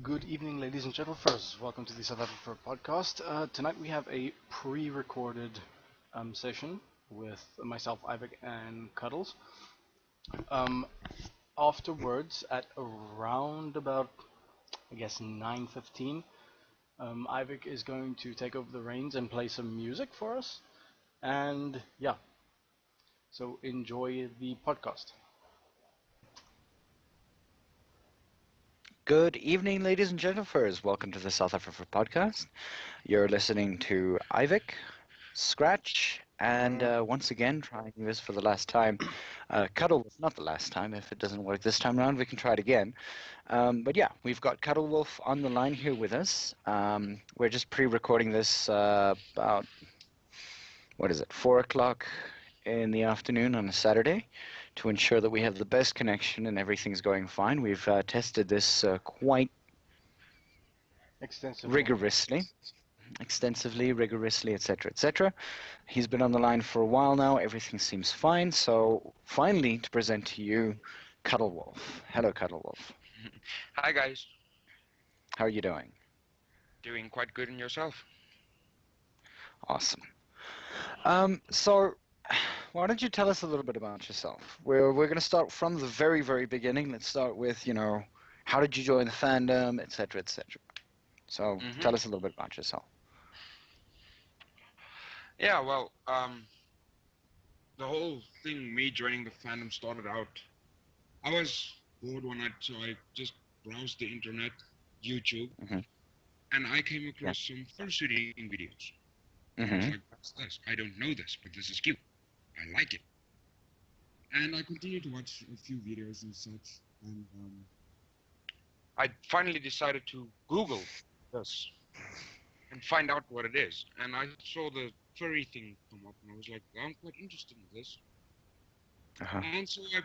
Good evening, ladies and gentlemen. Welcome to the south-afrifur podcast. Tonight we have a pre-recorded session with myself, Ivik, and Cuddles. Um, Afterwards, at around about, I guess, 9:15, Ivik is going to take over the reins and play some music for us. And yeah, so enjoy the podcast. Good evening, ladies and gentlemen. Welcome to the south-afrifur podcast. You're listening to Ivik, Scratch, and once again, trying this for the last time. Cuddle, not the last time. If it doesn't work this time around, we can try it again. But yeah, we've got Cuddle Wolf on the line here with us. We're just pre-recording this about, 4 o'clock in the afternoon on a Saturday to ensure that we have the best connection and everything's going fine. We've tested this quite Extensively. extensively, rigorously, etc., etc. He's been on the line for a while now. Everything seems fine. So finally, to present to you, Cuddle Wolf. Hello, Cuddle Wolf. Hi guys, How are you doing? doing quite good in yourself. Awesome. So why don't you tell us a little bit about yourself? We're going to start from the very, very beginning. Let's start with, how did you join the fandom, etc., etc. So tell us a little bit about yourself. Yeah, well, the whole thing, me joining the fandom started out, I was bored one night, so I just browsed the internet, YouTube, and I came across some fursuiting videos. I was like, what's this? I don't know this, but this is cute. I like it. And I continued to watch a few videos and such, and I finally decided to Google this and find out what it is. And I saw the furry thing come up, and I was like, I'm quite interested in this. And so I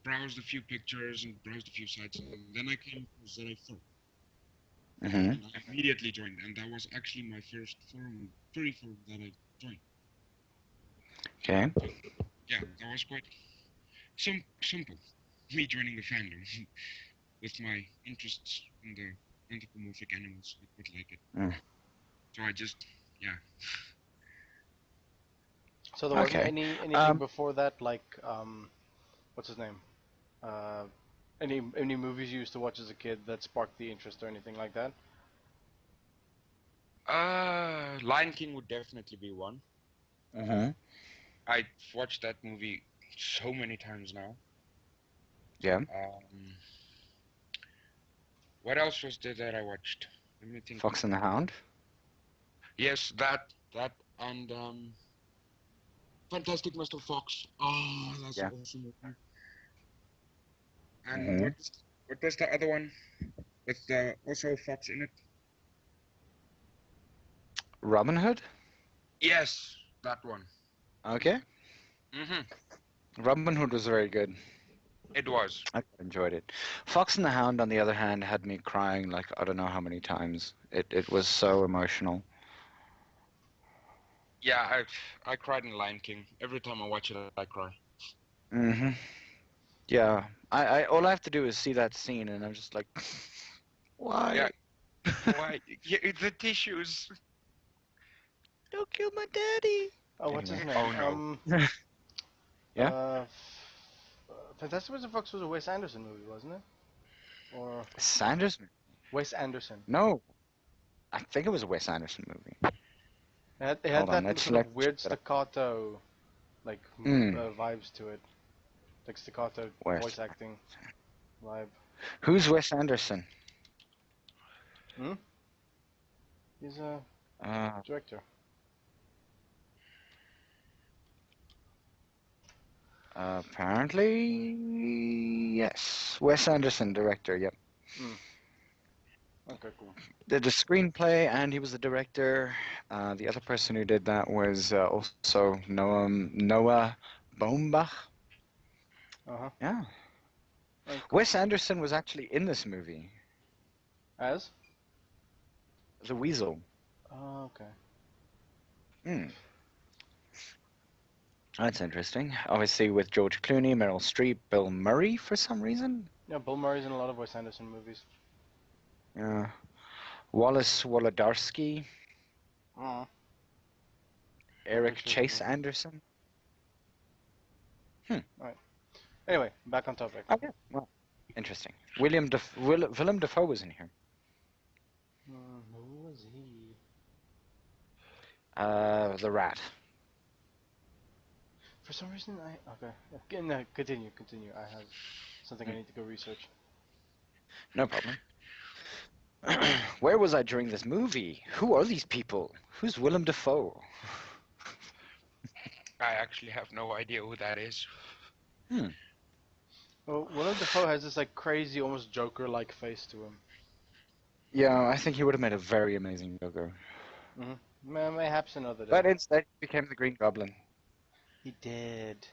browsed a few pictures and browsed a few sites, and then I came across south-afrifur. And I immediately joined, and that was actually my first furry forum that I joined. Okay. Yeah, that was quite simple. Me joining the fandom with my interests in the anthropomorphic animals. I quite like it. So I just, yeah. So there wasn't anything before that, like what's his name? Any movies you used to watch as a kid that sparked the interest or anything like that? Lion King would definitely be one. I've watched that movie so many times now. Yeah. What else was there that I watched? Let me think. Fox and the Hound? Yes, that, and Fantastic Mr. Fox. Oh, that's awesome. And what was the other one with also Fox in it? Robin Hood? Yes, that one. Okay. Robin Hood was very good. It was. I enjoyed it. Fox and the Hound, on the other hand, had me crying like I don't know how many times. It was so emotional. Yeah, I cried in Lion King. Every time I watch it, I cry. Yeah. I all I have to do is see that scene, and I'm just like, why? Yeah. Why? Yeah, the tissues. Don't kill my daddy. Oh, what's his name? Oh no. Yeah. Fantastic Mr. Fox was a Wes Anderson movie, wasn't it? Or Sanders? Wes Anderson. No. I think it was a Wes Anderson movie. It had that sort of weird staccato, like vibes to it, like staccato voice acting vibe. Who's Wes Anderson? He's a director. Apparently, yes. Wes Anderson, director, yep. Okay, cool. Did the screenplay, and he was the director. The other person who did that was also Noah Baumbach. Yeah. Cool. Wes Anderson was actually in this movie. As? The Weasel. Oh, okay. That's interesting. Obviously with George Clooney, Meryl Streep, Bill Murray for some reason. Yeah, Bill Murray's in a lot of Wes Anderson movies. Wallace Wolodarski, Oh. Eric Sure Chase who. Anderson. Anyway, back on topic. Oh, yeah. Well, interesting. Willem Dafoe was in here. Who was he? The Rat. For some reason, okay. No, continue. I have something I need to go research. No problem. Where was I during this movie? Who are these people? Who's Willem Dafoe? I actually have no idea who that is. Well, Willem Dafoe has this like crazy, almost Joker-like face to him. Yeah, I think he would have made a very amazing Joker. Mayhaps another day. But instead, he became the Green Goblin. He did.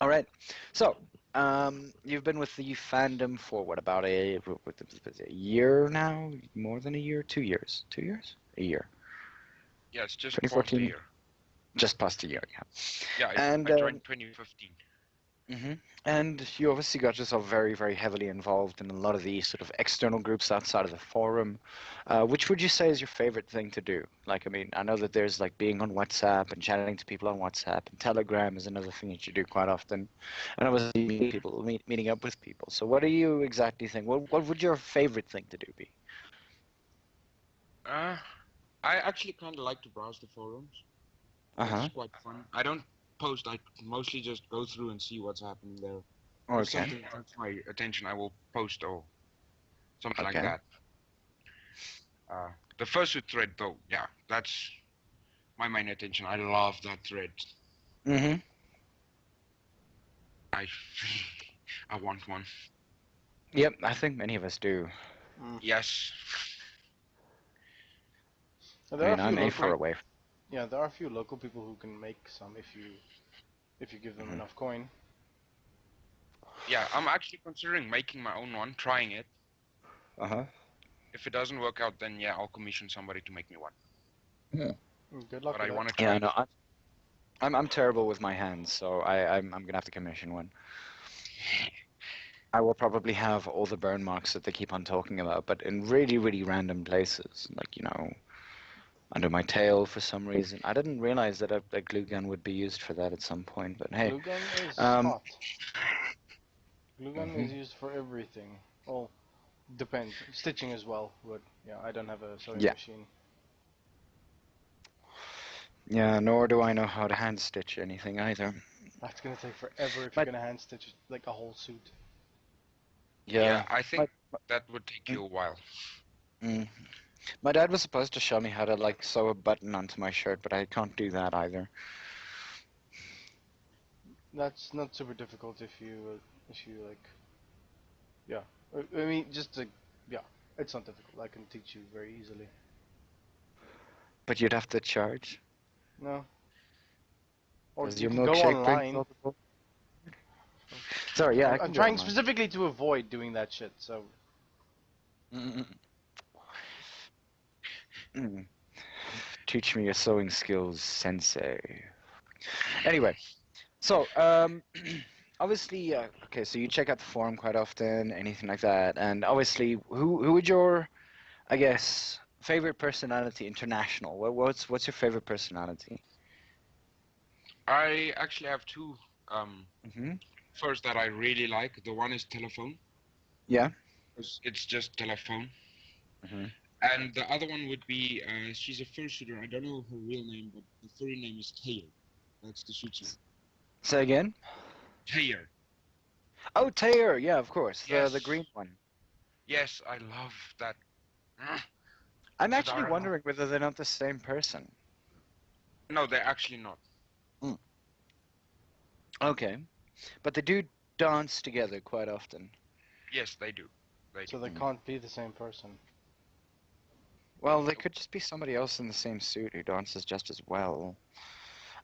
All right. So, you've been with the fandom for what, about a year now? More than a year? 2 years? 2 years? A year. Yeah, it's just 2014. past a year. Just past a year, yeah. Yeah, And, I joined 2015. And you obviously got yourself very, very heavily involved in a lot of the sort of external groups outside of the forum. Which would you say is your favorite thing to do? Like, I mean, I know that there's like being on WhatsApp and chatting to people on WhatsApp, and Telegram is another thing that you do quite often. And obviously meeting up with people. So what do you exactly think? What would your favorite thing to do be? I actually kind of like to browse the forums. It's quite fun. I don't post. I mostly just go through and see what's happening there. If something grabs my attention, I will post or something like that. The fursuit thread, though, yeah, that's my main attention. I love that thread. I want one. Yep, I think many of us do. Yes. I'm A4 away. Yeah, there are a few local people who can make some if you give them enough coin. Yeah, I'm actually considering making my own one, trying it. If it doesn't work out, then yeah, I'll commission somebody to make me one. Good luck. But I want to try. try. Yeah, no, I'm terrible with my hands, so I'm gonna have to commission one. I will probably have all the burn marks that they keep on talking about, but in really, really random places, like, you know, under my tail for some reason. I didn't realize that a glue gun would be used for that at some point, but hey. Glue gun is hot. Glue gun is used for everything. Well, depends. Stitching as well, but yeah, I don't have a sewing machine. Yeah, nor do I know how to hand stitch anything either. That's gonna take forever if you're gonna hand stitch like a whole suit. Yeah, I think that would take you a while. My dad was supposed to show me how to like sew a button onto my shirt, but I can't do that either. That's not super difficult if you like. Yeah, I mean just like it's not difficult. I can teach you very easily. But you'd have to charge. No. Or Does you your can go milkshake online. Sorry, yeah, I'm trying specifically to avoid doing that shit. So. Teach me your sewing skills, sensei. Anyway, so obviously, okay, so you check out the forum quite often, anything like that, and obviously, who would your, I guess, favorite personality international? What's your favorite personality? I actually have two. First, that I really like. The one is Telephone. Yeah. It's just Telephone. And the other one would be, she's a fursuiter. I don't know her real name, but the furry name is Taylor. That's the suit. Say again? Taylor. Oh, Taylor, yeah, of course. Yes. The green one. Yes, I love that. I'm actually wondering whether they're not the same person. No, they're actually not. Okay. But they do dance together quite often. Yes, they do. So they can't be the same person. Well, they could just be somebody else in the same suit who dances just as well.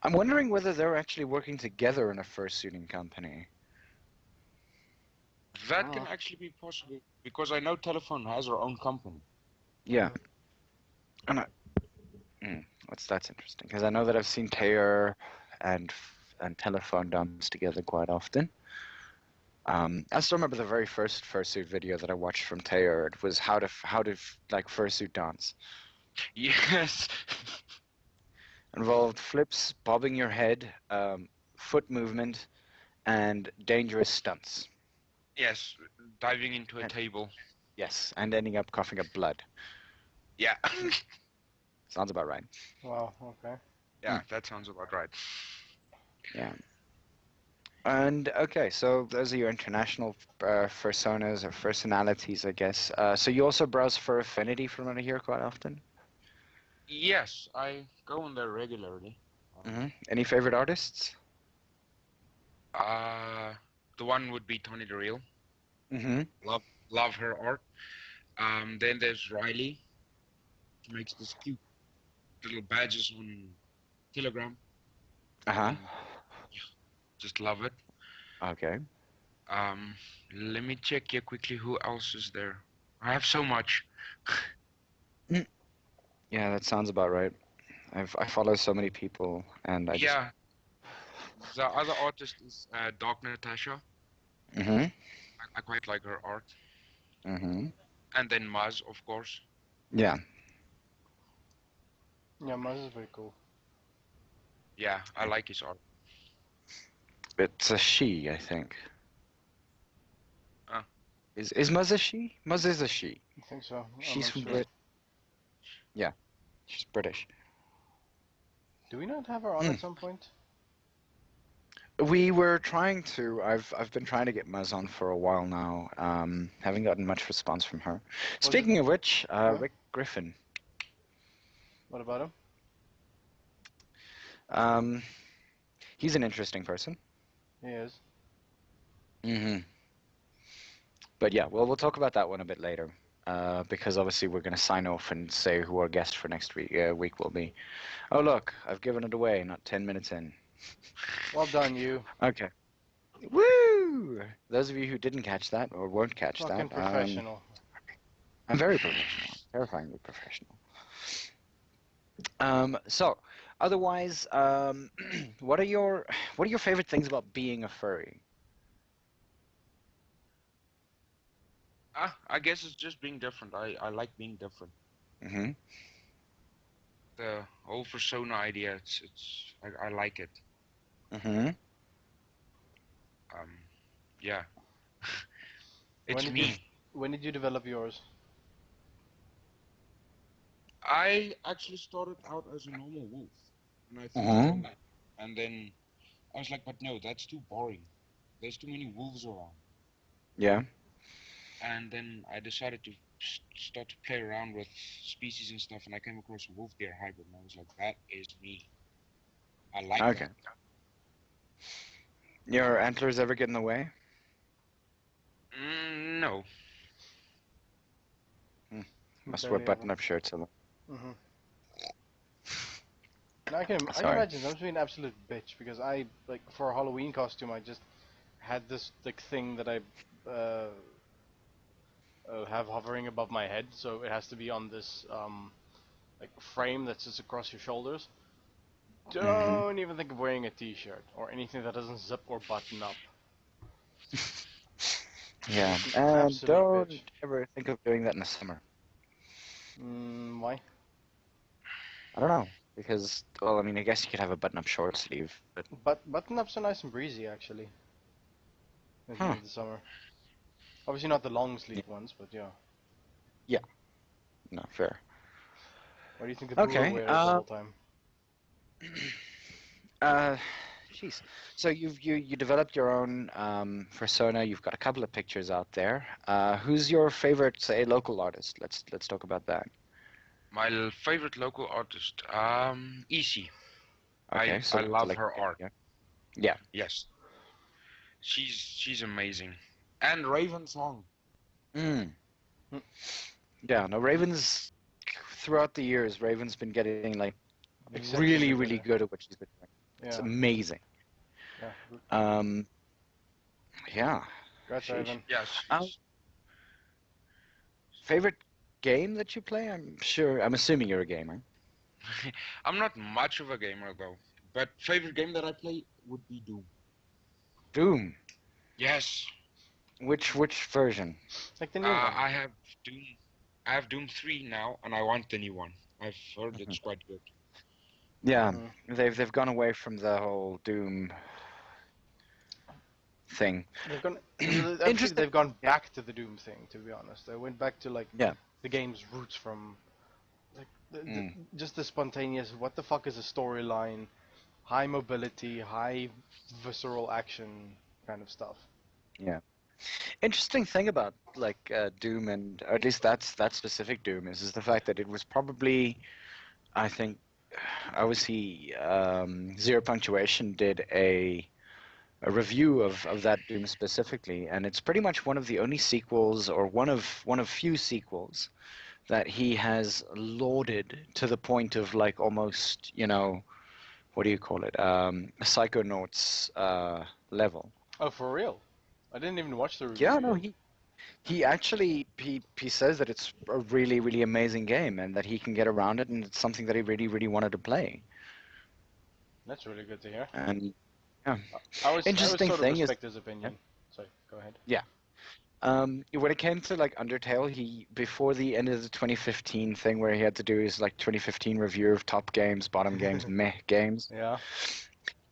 I'm wondering whether they're actually working together in a fursuiting company. That can actually be possible, because I know Telephone has her own company. Yeah. And that's interesting, because I know that I've seen Taylor and Telephone dance together quite often. I still remember the very first fursuit video that I watched from Taylor. It was how to like fursuit dance. Yes. Involved flips, bobbing your head, foot movement, and dangerous stunts. Yes, diving into a And- table. Yes, and ending up coughing up blood. Yeah. Sounds about right. Wow. Okay. Yeah, that sounds about right. Yeah. And okay, so those are your international personas or personalities, I guess. So you also browse for Affinity from what I hear quite often. Yes, I go on there regularly. Any favorite artists? The one would be Tony the Real. Mm-hmm. Love her art. Then there's Riley. She makes this cute little badges on Telegram. Uh-huh. Just love it. Okay. Let me check here quickly who else is there. I have so much. Yeah, that sounds about right. I follow so many people, and I just. Yeah, the other artist is Dark Natasha. Mm-hmm. I quite like her art. Mm-hmm. And then Maz, of course. Yeah. Yeah, Maz is very cool. Yeah, I like his art. It's a she, I think. Ah. Is Muzz a she? Muzz is a she. I think so. She's from sure. Brit. Yeah, she's British. Do we not have her on at some point? We were trying to. I've been trying to get Muzz on for a while now. Haven't gotten much response from her. Speaking of which, Rick Griffin. What about him? He's an interesting person. He is. Mm-hmm. But yeah, well, we'll talk about that one a bit later. Because obviously we're going to sign off and say who our guest for next week will be. Oh, look, I've given it away, not 10 minutes in. Well done, you. Okay. Woo! Those of you who didn't catch that or won't catch Fucking that, professional. I'm very professional, terrifyingly professional. So, otherwise, what are your favorite things about being a furry? I guess it's just being different. I like being different. Mm-hmm. The whole persona idea, I like it. Mm-hmm. Yeah. It's When me. did you develop yours? I actually started out as a normal wolf. And I thought, Mm-hmm. and then I was like, but no, that's too boring. There's too many wolves around. Yeah. And then I decided to start to play around with species and stuff, and I came across a wolf deer hybrid, and I was like, that is me. I like Okay. that. Your antlers ever get in the way? No. Must wear button-up shirts a lot. Mm-hmm. I can Sorry. imagine that must be an absolute bitch because I for a Halloween costume I just had this thing that I have hovering above my head, so it has to be on this frame that sits across your shoulders. Don't even think of wearing a t-shirt or anything that doesn't zip or button up. Yeah, An and absolute don't bitch. ever think of doing that in the summer. Why? I don't know, because, well, I mean, I guess you could have a button-up short sleeve, but... Button-ups are nice and breezy actually. At the end of the summer. Obviously not the long sleeve ones, but yeah. Yeah. No, fair. What do you think the brewer wears the whole time? Jeez. So you developed your own persona. You've got a couple of pictures out there. Who's your favorite, say, local artist? Let's talk about that. My favorite local artist, Easy. Okay, I love like, her art. Yeah. Yes. She's amazing. And Raven Song. Yeah, no, Raven's, throughout the years, Raven's been getting, like, Exceptionally really better. good at what she's been doing. Yeah. It's amazing. Yeah. Yeah. Congrats, Raven. Yes. Favorite game that you play? I'm assuming you're a gamer. I'm not much of a gamer though, but favorite game that I play would be Doom. Doom. Yes. Which version? Like the new one. I have Doom 3 now, and I want the new one. I've heard it's quite good. Yeah, Mhm. they've gone away from the whole Doom thing. They've gone. Actually, Interesting. they've gone Yeah. back to the Doom thing. To be honest, they went back to like Yeah. the game's roots from like Mm. just the spontaneous. What the fuck is a storyline? High mobility, high visceral action kind of stuff. Yeah. Interesting thing about like Doom and or at least that specific Doom is the fact that it was probably I think obviously Zero Punctuation did a review of that Doom specifically, and it's pretty much one of the only sequels or one of few sequels that he has lauded to the point of like almost what do you call it Psychonauts level. Oh, for real? I didn't even watch the Yeah, review no, yet. he actually he says that it's a really really amazing game and that he can get around it and it's something that he really really wanted to play. That's really good to hear. And yeah, I would interesting sort of thing is respect his yeah, opinion. Sorry, go ahead. yeah. When it came to like Undertale, he before the end of the 2015 thing where he had to do his like 2015 review of top games, bottom games, meh games, Yeah.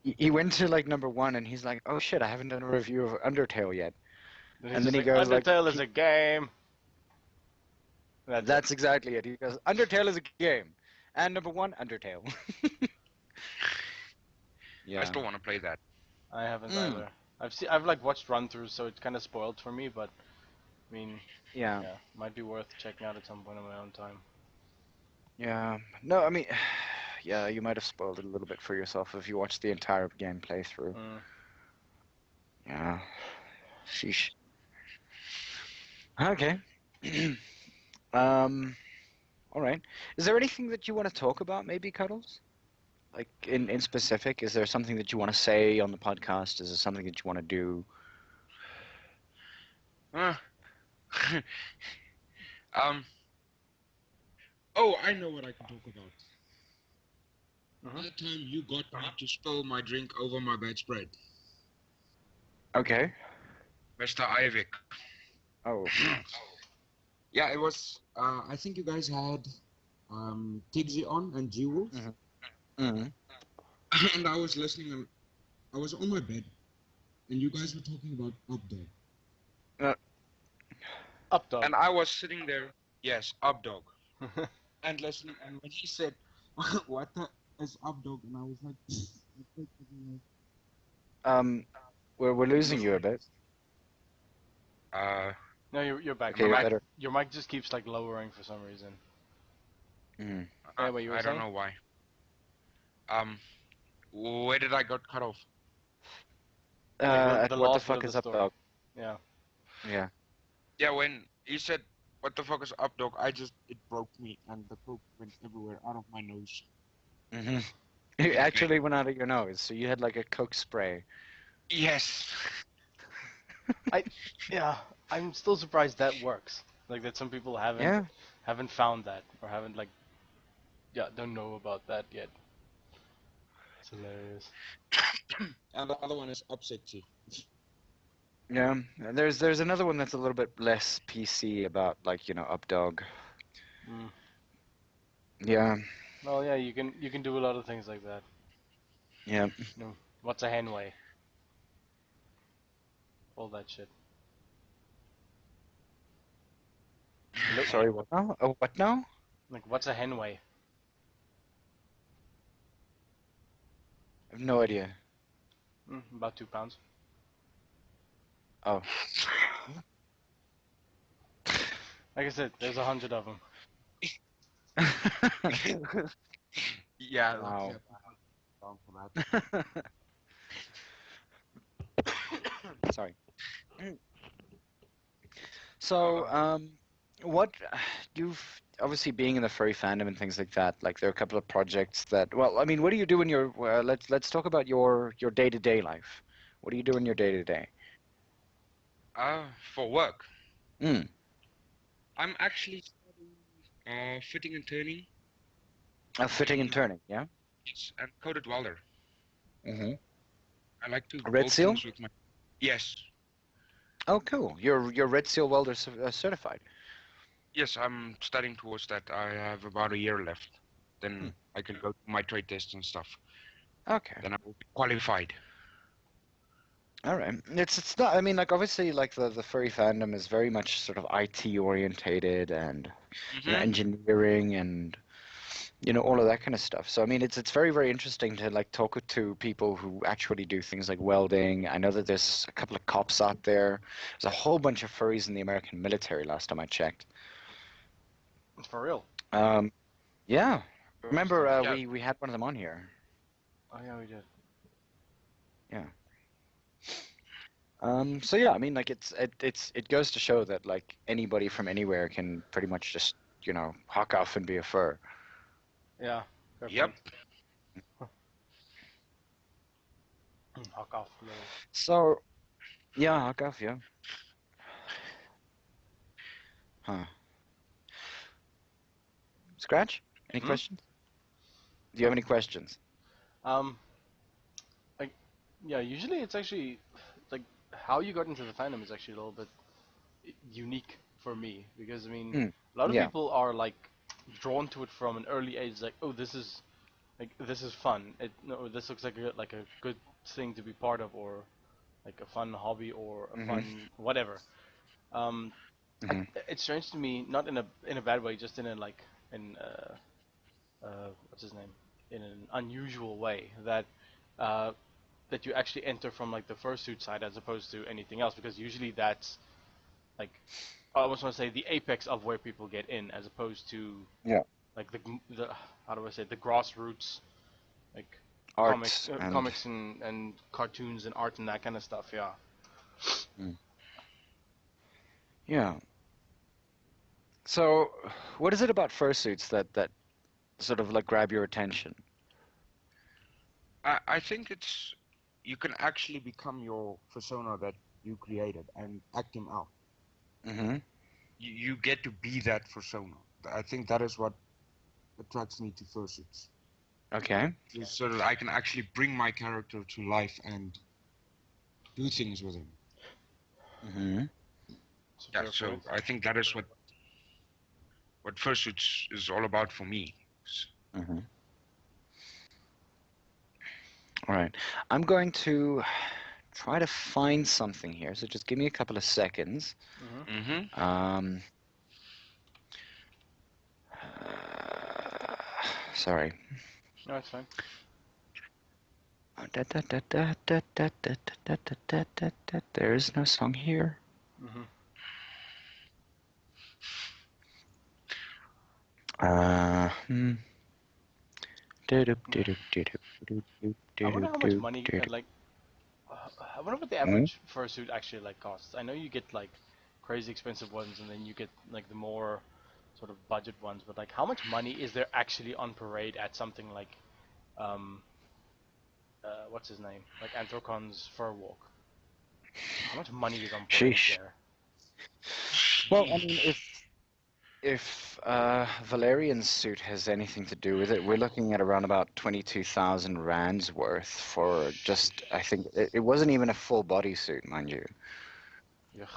he went to like number one and he's like, oh shit, I haven't done a review of Undertale yet. Then he's And then just he like, goes like, Undertale is a game. That's it. that's exactly it. He goes, Undertale is a game, and number one, Undertale. I Yeah. still want to play that. I haven't Mm. either. I've like watched run-throughs, so it's kind of spoiled for me. But I mean, Yeah. yeah, might be worth checking out at some point in my own time. Yeah. No, I mean, yeah, you might have spoiled it a little bit for yourself if you watched the entire game playthrough. Mm. Yeah. Sheesh. Okay. All right. Is there anything that you want to talk about, maybe, Cuddles? Like in specific, is there something that you want to say on the podcast? Is there something that you want to do? Uh, um. Oh, I know what I can talk about. Mhm. That time you got me to spill my drink over my bedspread, Okay. Mr. Ivik. Oh. Yeah, it was. I think you guys had Tigsy on and G Wolf, Mm-hmm. and I was listening, and I was on my bed, and you guys were talking about Updog, Up dog. and I was sitting there, yes, Updog, and listening, and when he said, "What the is Updog?" and I was like, We're losing you a bit. No, you're back. Okay, you're better. Your mic just keeps like lowering for some reason. Mm. Yeah, what you were I don't saying? know why. Where did I got cut off? Like the What the last bit fuck of is the up, story. dog? Yeah. Yeah. Yeah, when he said, "What the fuck is Updog?" it broke me, and the coke went everywhere out of my nose. Mm-hmm. It actually went out of your nose, so you had like a Coke spray. Yes. Yeah, I'm still surprised that works. Like that some people Yeah. haven't found that or haven't like don't know about that yet. It's hilarious. And the other one is Upsexy. Yeah. And there's another one that's a little bit less PC about like, Updog. Mm. Yeah. Well, yeah, you can do a lot of things like that. Yeah. You know, what's a henway? All that shit. Hello? Sorry, what now? Oh, what now? Like what's a henway? I have no idea. About 2 pounds. Oh. Like I said, there's 100 of them. Yeah. Wow. Down for that. Sorry. So, what you've obviously being in the furry fandom and things like that. Like there are a couple of projects that. Well, I mean, what do you do in your? Let's talk about your day-to-day life. What do you do in your day-to-day? For work, Mm. I'm actually studying fitting and turning. Fitting and turning. Yeah. Yes, and coded welder. Mm-hmm. I like to Red build Seal? things with my. Yes. Oh, cool. You're Red Seal welder certified. Yes, I'm studying towards that. I have about a year left. Hmm. Then I can go to my trade test and stuff. Okay. Then I will be qualified. All right. It's not. I mean, like obviously, like the furry fandom is very much sort of IT orientated and Mm-hmm. engineering and all of that kind of stuff. So I mean, it's very very interesting to like talk to people who actually do things like welding. I know that there's a couple of cops out there. There's a whole bunch of furries in the American military last time I checked. For real. Yeah. Remember, Yeah. we had one of them on here. Oh yeah, we did. Yeah. So yeah, I mean, like it goes to show that like anybody from anywhere can pretty much just hawk off and be a fur. Yeah. Fair Yep. point. Hawk off, lol. So yeah, hawk off, yeah. Huh. Scratch? Any Hmm? questions? Do you have any questions? Um, like, yeah. Usually, it's actually like how you got into the fandom is actually a little bit unique for me because I mean, Mm. a lot of Yeah. people are like drawn to it from an early age. Like, oh, this is fun. No, this looks like a good thing to be part of, or like a fun hobby, or a Mhm. fun whatever. Um, Mhm. it's strange to me, not in a bad way, just in a like in what's his name, in an unusual way that uh, that you actually enter from like the fursuit side as opposed to anything else, because usually that's like I almost want to say the apex of where people get in, as opposed to Yeah. like the how do I say, the grassroots, like Art and comics and cartoons and art and that kind of stuff. Yeah. mm. Yeah. So, what is it about fursuits that sort of like grab your attention? I think it's you can actually become your persona that you created and act him out. Mhm. You get to be that persona. I think that is what attracts me to fursuits. Okay. So that I can actually bring my character to life and do things with him. Mhm. It's a Yeah, fair so point. I think that is what fursuits is all about for me. Mhm. All right. I'm going to try to find something here. So just give me a couple of seconds. Mm-hmm. Mm-hmm. Um, sorry. No, it's fine. There is no song here. Mm-hmm. Hmm. I wonder how much money like I wonder what the average fursuit actually like costs. I know you get like crazy expensive ones, and then you get like the more sort of budget ones. But like, how much money is there actually on parade at something like, um, what's his name, like Anthrocon's Fur Walk? How much money is on parade Sheesh. there? Well, I mean, if Valerian's suit has anything to do with it, we're looking at around about 22,000 rands worth for just, I think, it wasn't even a full body suit, mind you. Ugh,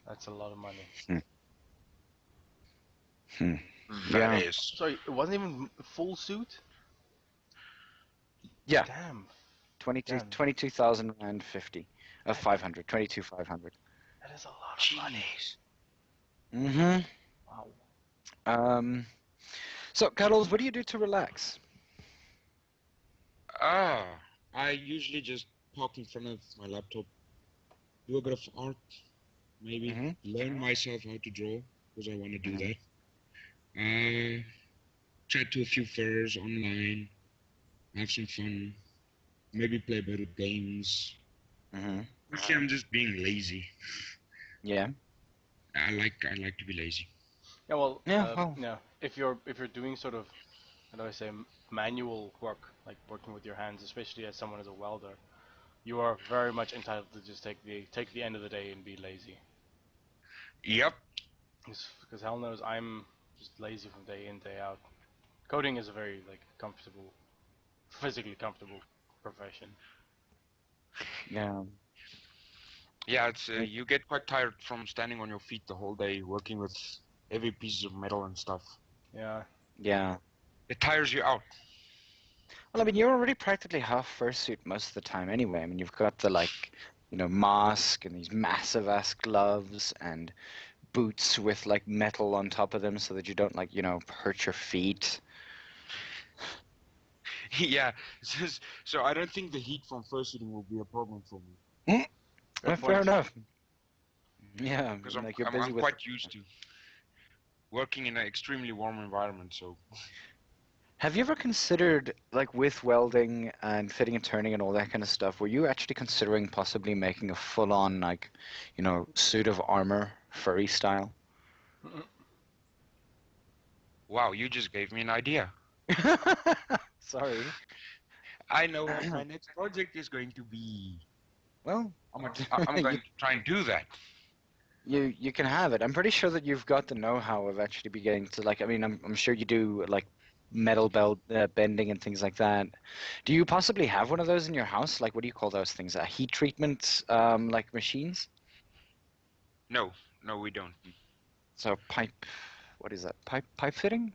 that's a lot of money. Hmm. Hmm. That Yeah. is. Sorry, it wasn't even a full suit. Yeah. Damn, 22, damn, 22,000 rand 50 of that 500, 22,500. that is a lot of money. Jeez. Mm-hmm. Wow. Um, so, Cuddles, what do you do to relax? Ah, I usually just park in front of my laptop, do a bit of art, maybe Mm-hmm. learn myself how to draw because I want to do Mm-hmm. that. Chat to a few furs online, have some fun, maybe play a bit of games. Mm-hmm. Actually, I'm just being lazy. Yeah. I like to be lazy. Yeah, well, Yeah, well. yeah. If you're doing sort of, how do I say, manual work, like working with your hands, especially as someone as a welder, you are very much entitled to just take the end of the day and be lazy. Yep. Because hell knows I'm just lazy from day in day out. Coding is a very like comfortable, physically comfortable profession. Yeah. Yeah, it's you get quite tired from standing on your feet the whole day working with heavy pieces of metal and stuff. Yeah. Yeah. It tires you out. Well, I mean, you're already practically half fursuit most of the time anyway. I mean, you've got the, like, mask and these massive-ass gloves and boots with, like, metal on top of them so that you don't, like, hurt your feet. Yeah, so I don't think the heat from fursuiting will be a problem for me. Well, fair enough. Yeah, Because like, you're I'm busy with... quite used to working in an extremely warm environment, so... Have you ever considered, like, with welding and fitting and turning and all that kind of stuff, were you actually considering possibly making a full-on, like, suit of armor, furry style? Wow, you just gave me an idea. Sorry. I know what my next project is going to be. Well, I'm going to try and do that. you can have it. I'm pretty sure that you've got the know-how of actually beginning to, like, I mean, I'm sure you do, like, metal belt bending and things like that. Do you possibly have one of those in your house? Like, what do you call those things? Heat treatment, like, machines? No, we don't. So pipe, what is that? Pipe fitting?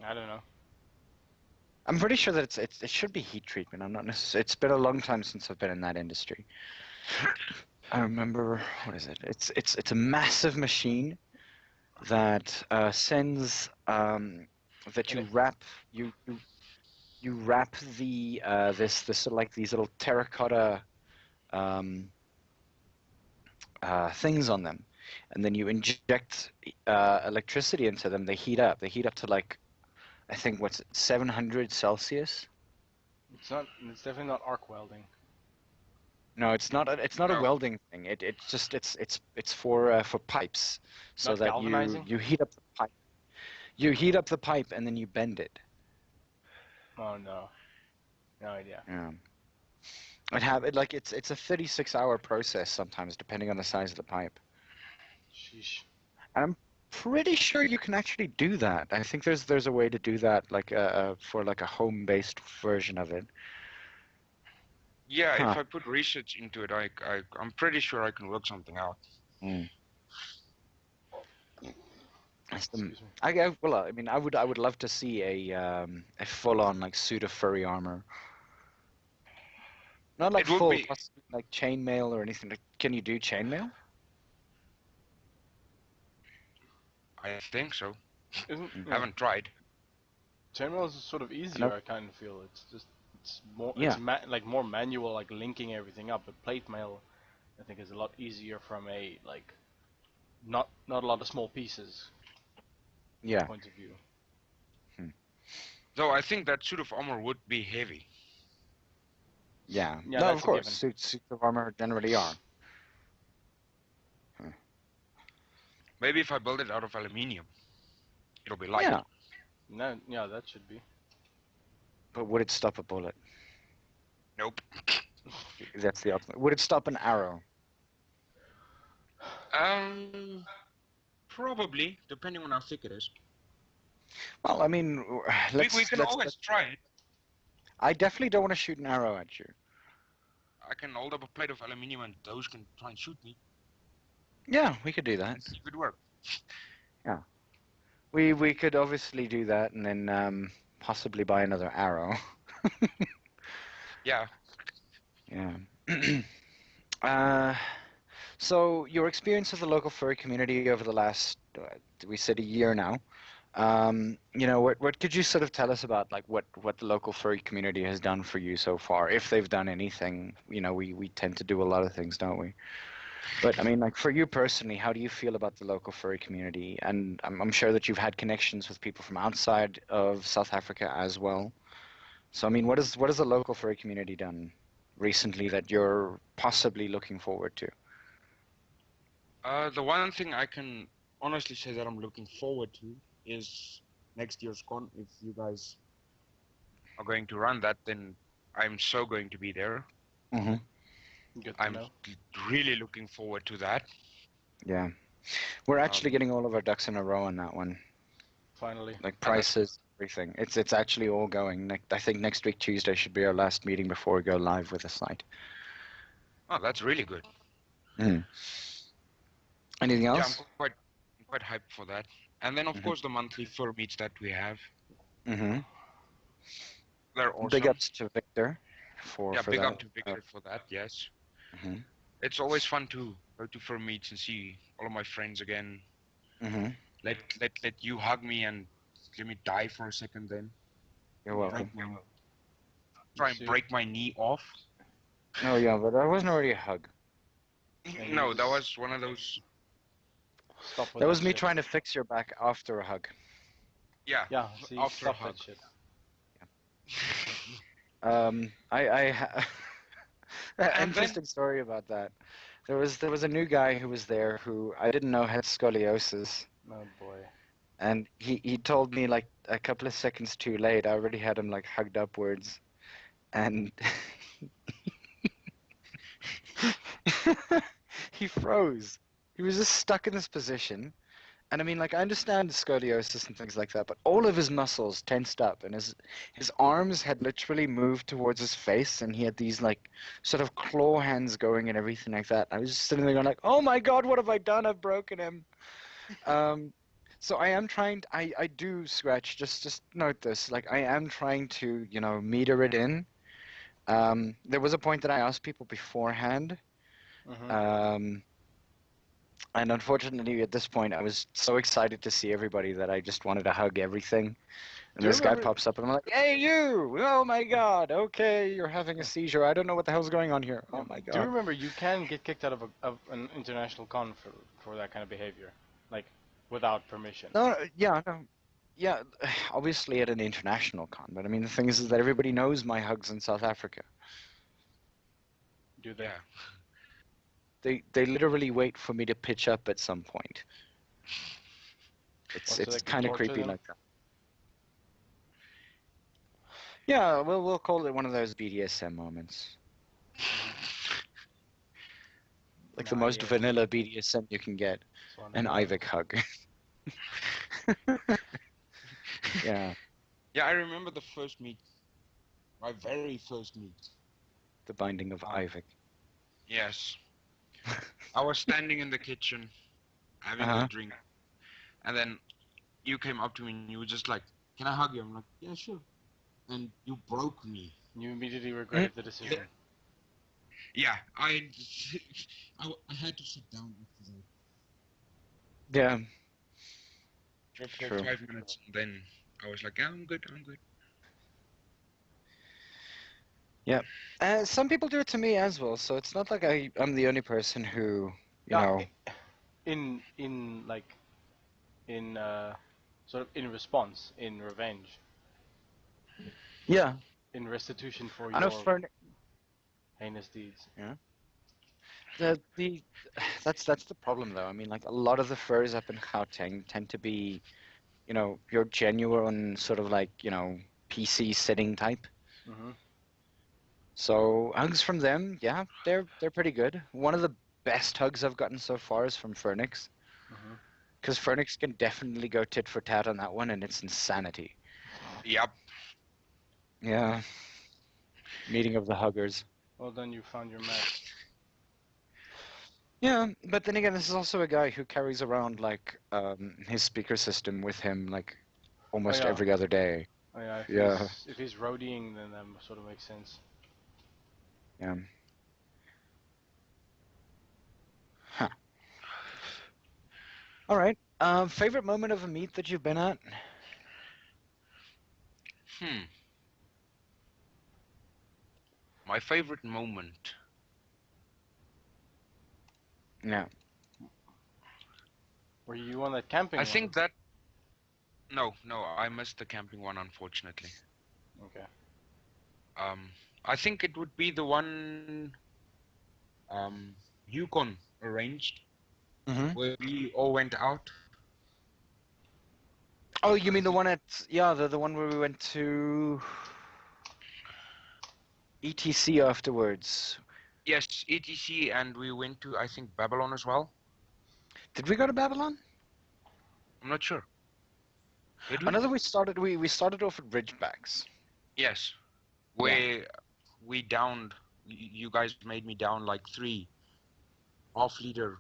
I don't know. I'm pretty sure that it should be heat treatment. I'm not necessarily. It's been a long time since I've been in that industry. I remember, what is it? It's a massive machine that sends that you wrap you wrap the this sort of like these little terracotta things on them, and then you inject electricity into them. They heat up. They heat up to, like, I think, 700 Celsius. It's not. It's definitely not arc welding. No, it's not. It's not a No. welding thing. It's for pipes, so Not that galvanizing? you heat up the pipe. You heat up the pipe and then you bend it. Oh no. No idea. Yeah. It's a 36-hour process sometimes, depending on the size of the pipe. Sheesh. And I'm pretty sure you can actually do that. I think there's a way to do that, like for like a home-based version of it. Yeah, Huh. if I put research into it, I'm pretty sure I can work something out. Mm. Excuse me. Well, I mean, I would love to see a full-on, like, suit of furry armor. Not like It would full, be- possibly, like, chainmail or anything. Like, can you do chainmail? I think so. Isn't I haven't tried. chainmail is sort of easier? I kind of feel it's more like more manual, like linking everything up. But plate mail, I think, is a lot easier from a like not a lot of small pieces Yeah. point of view. Though I think that suit of armor would be heavy. Yeah. Yeah, No, that's of a course. given. Suits of armor generally are. Maybe if I build it out of aluminium, it'll be light. Yeah. No, yeah, that should be. But would it stop a bullet? Nope. That's the ultimate. Would it stop an arrow? Probably, depending on how thick it is. Well, I mean, We can always try it. I definitely don't want to shoot an arrow at you. I can hold up a plate of aluminium and those can try and shoot me. Yeah, we could do that. See if it works. Yeah. We could obviously do that and then possibly buy another arrow. Yeah. Yeah. So your experience with the local furry community over the last, we said, a year now. What could you sort of tell us about, like, what the local furry community has done for you so far, if they've done anything? We tend to do a lot of things, don't we? But I mean, like, for you personally, how do you feel about the local furry community? And I'm sure that you've had connections with people from outside of South Africa as well. So I mean, what has the local furry community done recently that you're possibly looking forward to? The one thing I can honestly say that I'm looking forward to is next year's con. If you guys are going to run that, then I'm so going to be there. Mm-hmm. Good to I'm know. really looking forward to that. Yeah. We're actually getting all of our ducks in a row on that one. Finally. Like prices, everything. It's actually all going. I think next week, Tuesday, should be our last meeting before we go live with the site. Oh, that's really good. Anything Yeah, else? I'm quite hyped for that. And then, of course, the monthly fur meets that we have. Mm-hmm. They're Big awesome. ups to Victor for Yeah, big that. up to Victor for that, yes. Mm-hmm. It's always fun to go to fur meets and see all of my friends again. Mm-hmm. Let you hug me and let me die for a second then. You're welcome. Try and break my knee off. No, yeah, but that wasn't already a hug. Yeah, No, you that just was one of those. stop with That was me shit. trying to fix your back after a hug. Yeah, Yeah, see, after a stop hug. that shit. And Interesting story about that. There was a new guy who was there who I didn't know had scoliosis, Oh boy. and he told me like a couple of seconds too late. I already had him like hugged upwards, and he froze. He was just stuck in this position. And I mean, like, I understand scoliosis and things like that, but all of his muscles tensed up, and his arms had literally moved towards his face, and he had these like sort of claw hands going and everything like that. I was just sitting there going like, "Oh my God, what have I done? I've broken him." So I am trying. I do scratch. Just note this. Like, I am trying to meter it in. There was a point that I asked people beforehand. Mm-hmm. And unfortunately, at this point, I was so excited to see everybody that I just wanted to hug everything. And Do you this guy remember? pops up, and I'm like, "Hey, you! Oh my God! Okay, you're having a seizure. I don't know what the hell's going on here. Yeah. Oh my Do you God!" remember you can get kicked out of an international con for that kind of behavior, like without permission? No, yeah, no, yeah. Obviously at an international con, but I mean, the thing is that everybody knows my hugs in South Africa. Do they? yeah, They literally wait for me to pitch up at some point. What, so they It's can kind of torture creepy them? like that. Yeah, we'll call it one of those BDSM moments. Like the Nah, most yeah. vanilla BDSM you can get. So An underground. Ivik hug. Yeah, yeah. I remember the first meet, my very first meet. the binding of Ivik. Yes, I was standing in the kitchen having a Uh-huh. drink, and then you came up to me and you were just like, "Can I hug you?" I'm like, "Yeah, sure." And you broke me. You immediately regretted the decision. Yeah, I had to sit down after that Yeah, for true. 5 minutes, and then I was like, "Yeah, I'm good, I'm good." Yeah. Some people do it to me as well, so it's not like I'm the only person who, you Yeah, know. in like in sort of in response, in revenge, Yeah. in restitution for I know your for heinous deeds. yeah. The that's the problem though. I mean, like a lot of the furs up in Gauteng tend to be, your genuine sort of like, PC sitting type. Mm-hmm. So hugs from them, yeah, they're pretty good. One of the best hugs I've gotten so far is from Phoenix, Mm-hmm. because Phoenix can definitely go tit for tat on that one, and it's insanity. Yep. Yeah, meeting of the huggers. Well, then you found your match. Yeah, but then again, this is also a guy who carries around like his speaker system with him like Oh almost yeah. every other day. Oh yeah. Yeah, If he's roadieing, then that sort of makes sense. yeah. Huh. All right. Favorite moment of a meet that you've been at? Hmm. My favorite moment. Yeah. Were you on that camping I one? think that. No, I missed the camping one, unfortunately. Okay. I think it would be the one Yukon arranged, Mm-hmm. where we all went out. Oh, you mean the one at the one where we went to ETC afterwards? Yes, ETC, and we went to, I think, Babylon as well. Did we go to Babylon? I'm not sure. Did we? I know that we started off at Ridgebacks. Yes, where we downed you guys made me down like 3 half-liter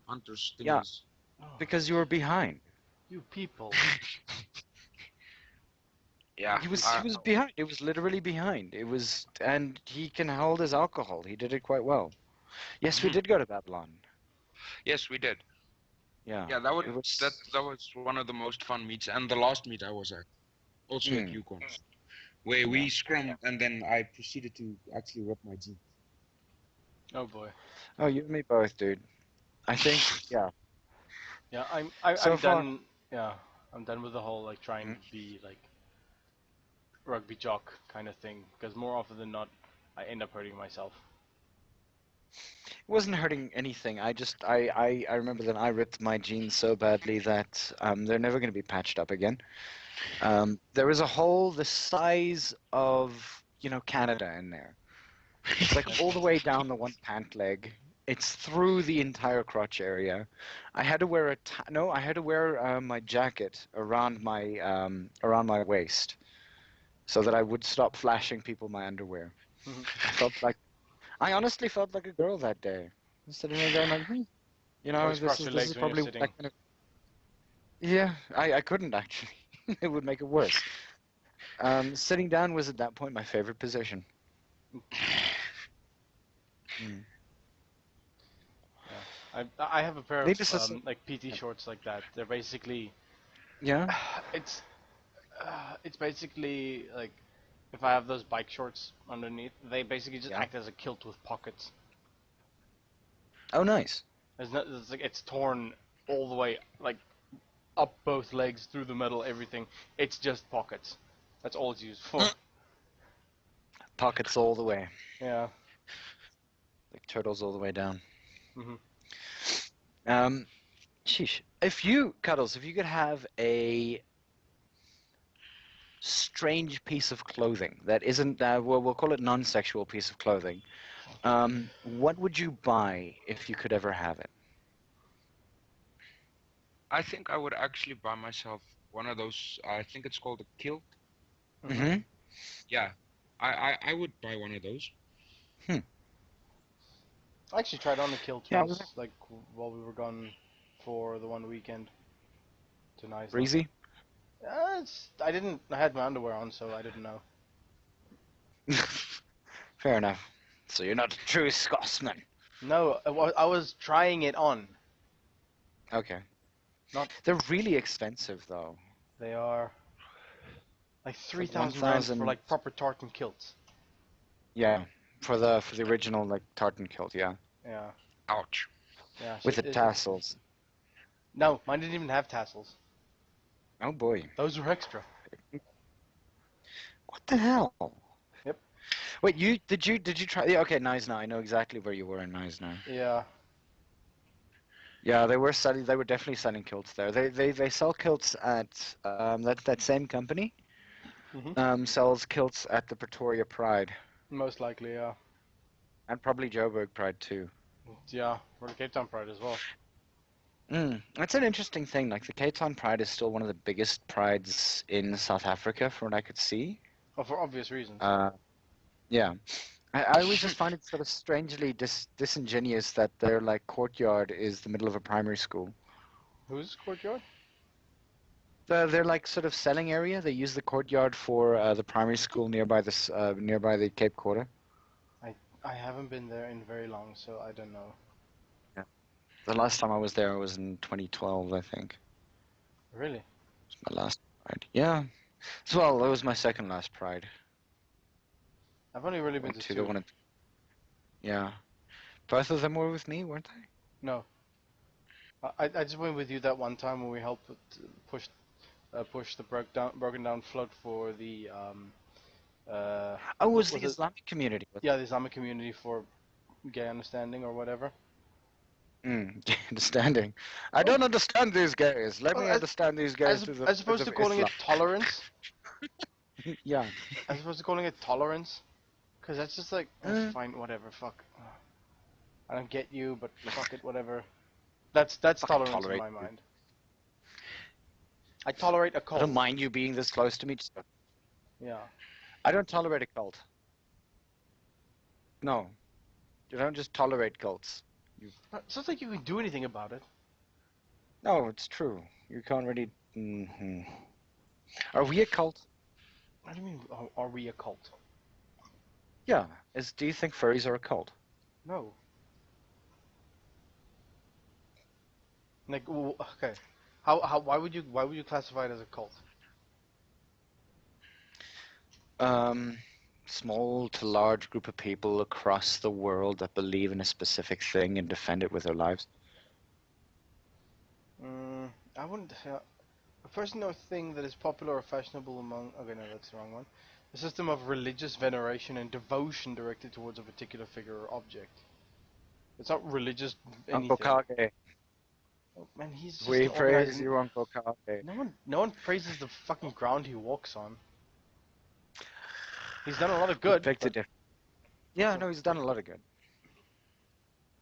hunter Yeah. stingers. Oh, Because you were behind. you people. Yeah. He was behind. It was literally behind. It was, and he can hold his alcohol. He did it quite well. Yes, we Mhm. did go to Babylon. Yes, we did. Yeah. Yeah, that It was. that was one of the most fun meets, and the last meet I was at, also at Mm. Yukon, where Yeah. we scrummed, and then I proceeded to actually rip my jeans. Oh boy. Oh, you and me both, dude. I think. Yeah. Yeah, So I'm far. done. Yeah, I'm done with the whole like trying Mhm. to be like rugby jock kind of thing. Because more often than not, I end up hurting myself. It wasn't hurting anything. I remember that I ripped my jeans so badly that they're never going to be patched up again. There was a hole the size of, Canada in there. It's like all the way down the one pant leg. It's through the entire crotch area. I had to wear I had to wear my jacket around my waist so that I would stop flashing people my underwear. I honestly felt like a girl that day. I was sitting there going like, Always this cross is your this is legs when you're probably sitting. yeah. I couldn't actually. It would make it worse. Sitting down was at that point my favorite position. Mm. Yeah, I have a pair of Needless to say, like PT shorts like that. They're basically yeah. it's it's basically like if I have those bike shorts underneath, they basically just Yeah. act as a kilt with pockets. Oh, nice. It's like it's torn all the way like up both legs through the middle, everything. It's just pockets. That's all it's used for. Pockets all the way, Yeah. like turtles all the way down. Mhm. Um, sheesh. Cuddles, if you could have a strange piece of clothing that isn't, we'll call it non-sexual piece of clothing. What would you buy if you could ever have it? I think I would actually buy myself one of those. I think it's called a kilt. Mhm. Mm-hmm. Yeah, I would buy one of those. I actually tried on a kilt Yeah, once, like while we were gone for the one weekend to Nyasna. breezy. I didn't. I had my underwear on, so I didn't know. Fair enough. So you're not a true Scotsman. No, I was trying it on. Okay. Not. They're really expensive, though. They are like Like 3,000 rand for 1,000. like proper tartan kilts. Yeah, for the original like tartan kilt, yeah, Yeah. Ouch. Yeah. with the Shit, tassels. no, mine didn't even have tassels. Oh boy, Those were extra. what the hell? Yep. Wait, did you try? Yeah, okay, Nice now. I know exactly where you were in Nice now. Yeah. Yeah, they were selling. They were definitely selling kilts there. They sell kilts at that same company. Mhm. Sells kilts at the Pretoria Pride Most likely, yeah. and probably Joburg Pride too. Yeah, or the Cape Town Pride as well. That's an interesting thing. Like the Cape Town Pride is still one of the biggest prides in South Africa, from what I could see. Oh, for obvious reasons. Yeah. I always just find it sort of strangely disingenuous that their like courtyard is the middle of a primary school. Whose courtyard? Their like sort of selling area. They use the courtyard for the primary school nearby the Cape Quarter. I haven't been there in very long, so I don't know. Yeah. The last time I was there was in 2012, I think. Really? It was my last pride. Yeah. Well, that was my second last pride. I've only really been Went to to the two. one. Yeah. Both of them were with me, weren't they? No. I just went with you that one time when we helped push push the broken down float for the Oh, it was the was it Islamic community. yeah the Islamic community for gay understanding or whatever. Understanding. I don't understand these guys. Let Well, me understand these guys through the as opposed lens to of calling it Islam. tolerance, Yeah. as opposed to calling it tolerance, because that's just like fine, whatever, fuck. I don't get you, but fuck it, whatever. That's Fucking tolerance in tolerate my you. mind. I tolerate a I cold. don't mind you being this close to me. Yeah. I don't tolerate a cult. No, you don't just tolerate cults. It's not like you can do anything about it. No, it's true. You can't really. Are we a cult? What do you mean, are we a cult? Yeah. Do you think furries are a cult? No. Like, okay. Why would you classify it as a cult? Small to large group of people across the world that believe in a specific thing and defend it with their lives. I wouldn't. A person or thing that is popular or fashionable among. Okay, no, that's the wrong one. A system of religious veneration and devotion directed towards a particular figure or object. It's not religious Uncle anything. Kage. Oh, man, he's just We an praise organizing. you, Uncle Kage. No one praises the fucking ground he walks on. He's done a lot of good. Picked a But, different. Yeah, no, he's done a lot of good.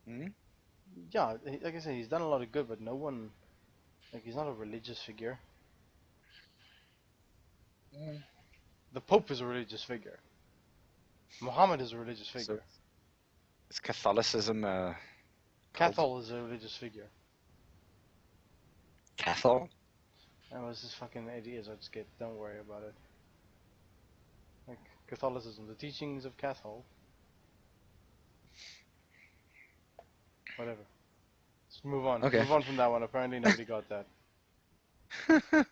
Hmm? yeah, like I said, he's done a lot of good, but no one. Like, he's not a religious figure. The Pope is a religious figure. Muhammad is a religious figure. So, is Catholicism a cult? Cathol is a religious figure. Cathol? That was just fucking ideas I just get. Don't worry about it. Like Catholicism, the teachings of Cathol. Whatever. Let's move on. Okay. Move on from that one. Apparently nobody got that. Don't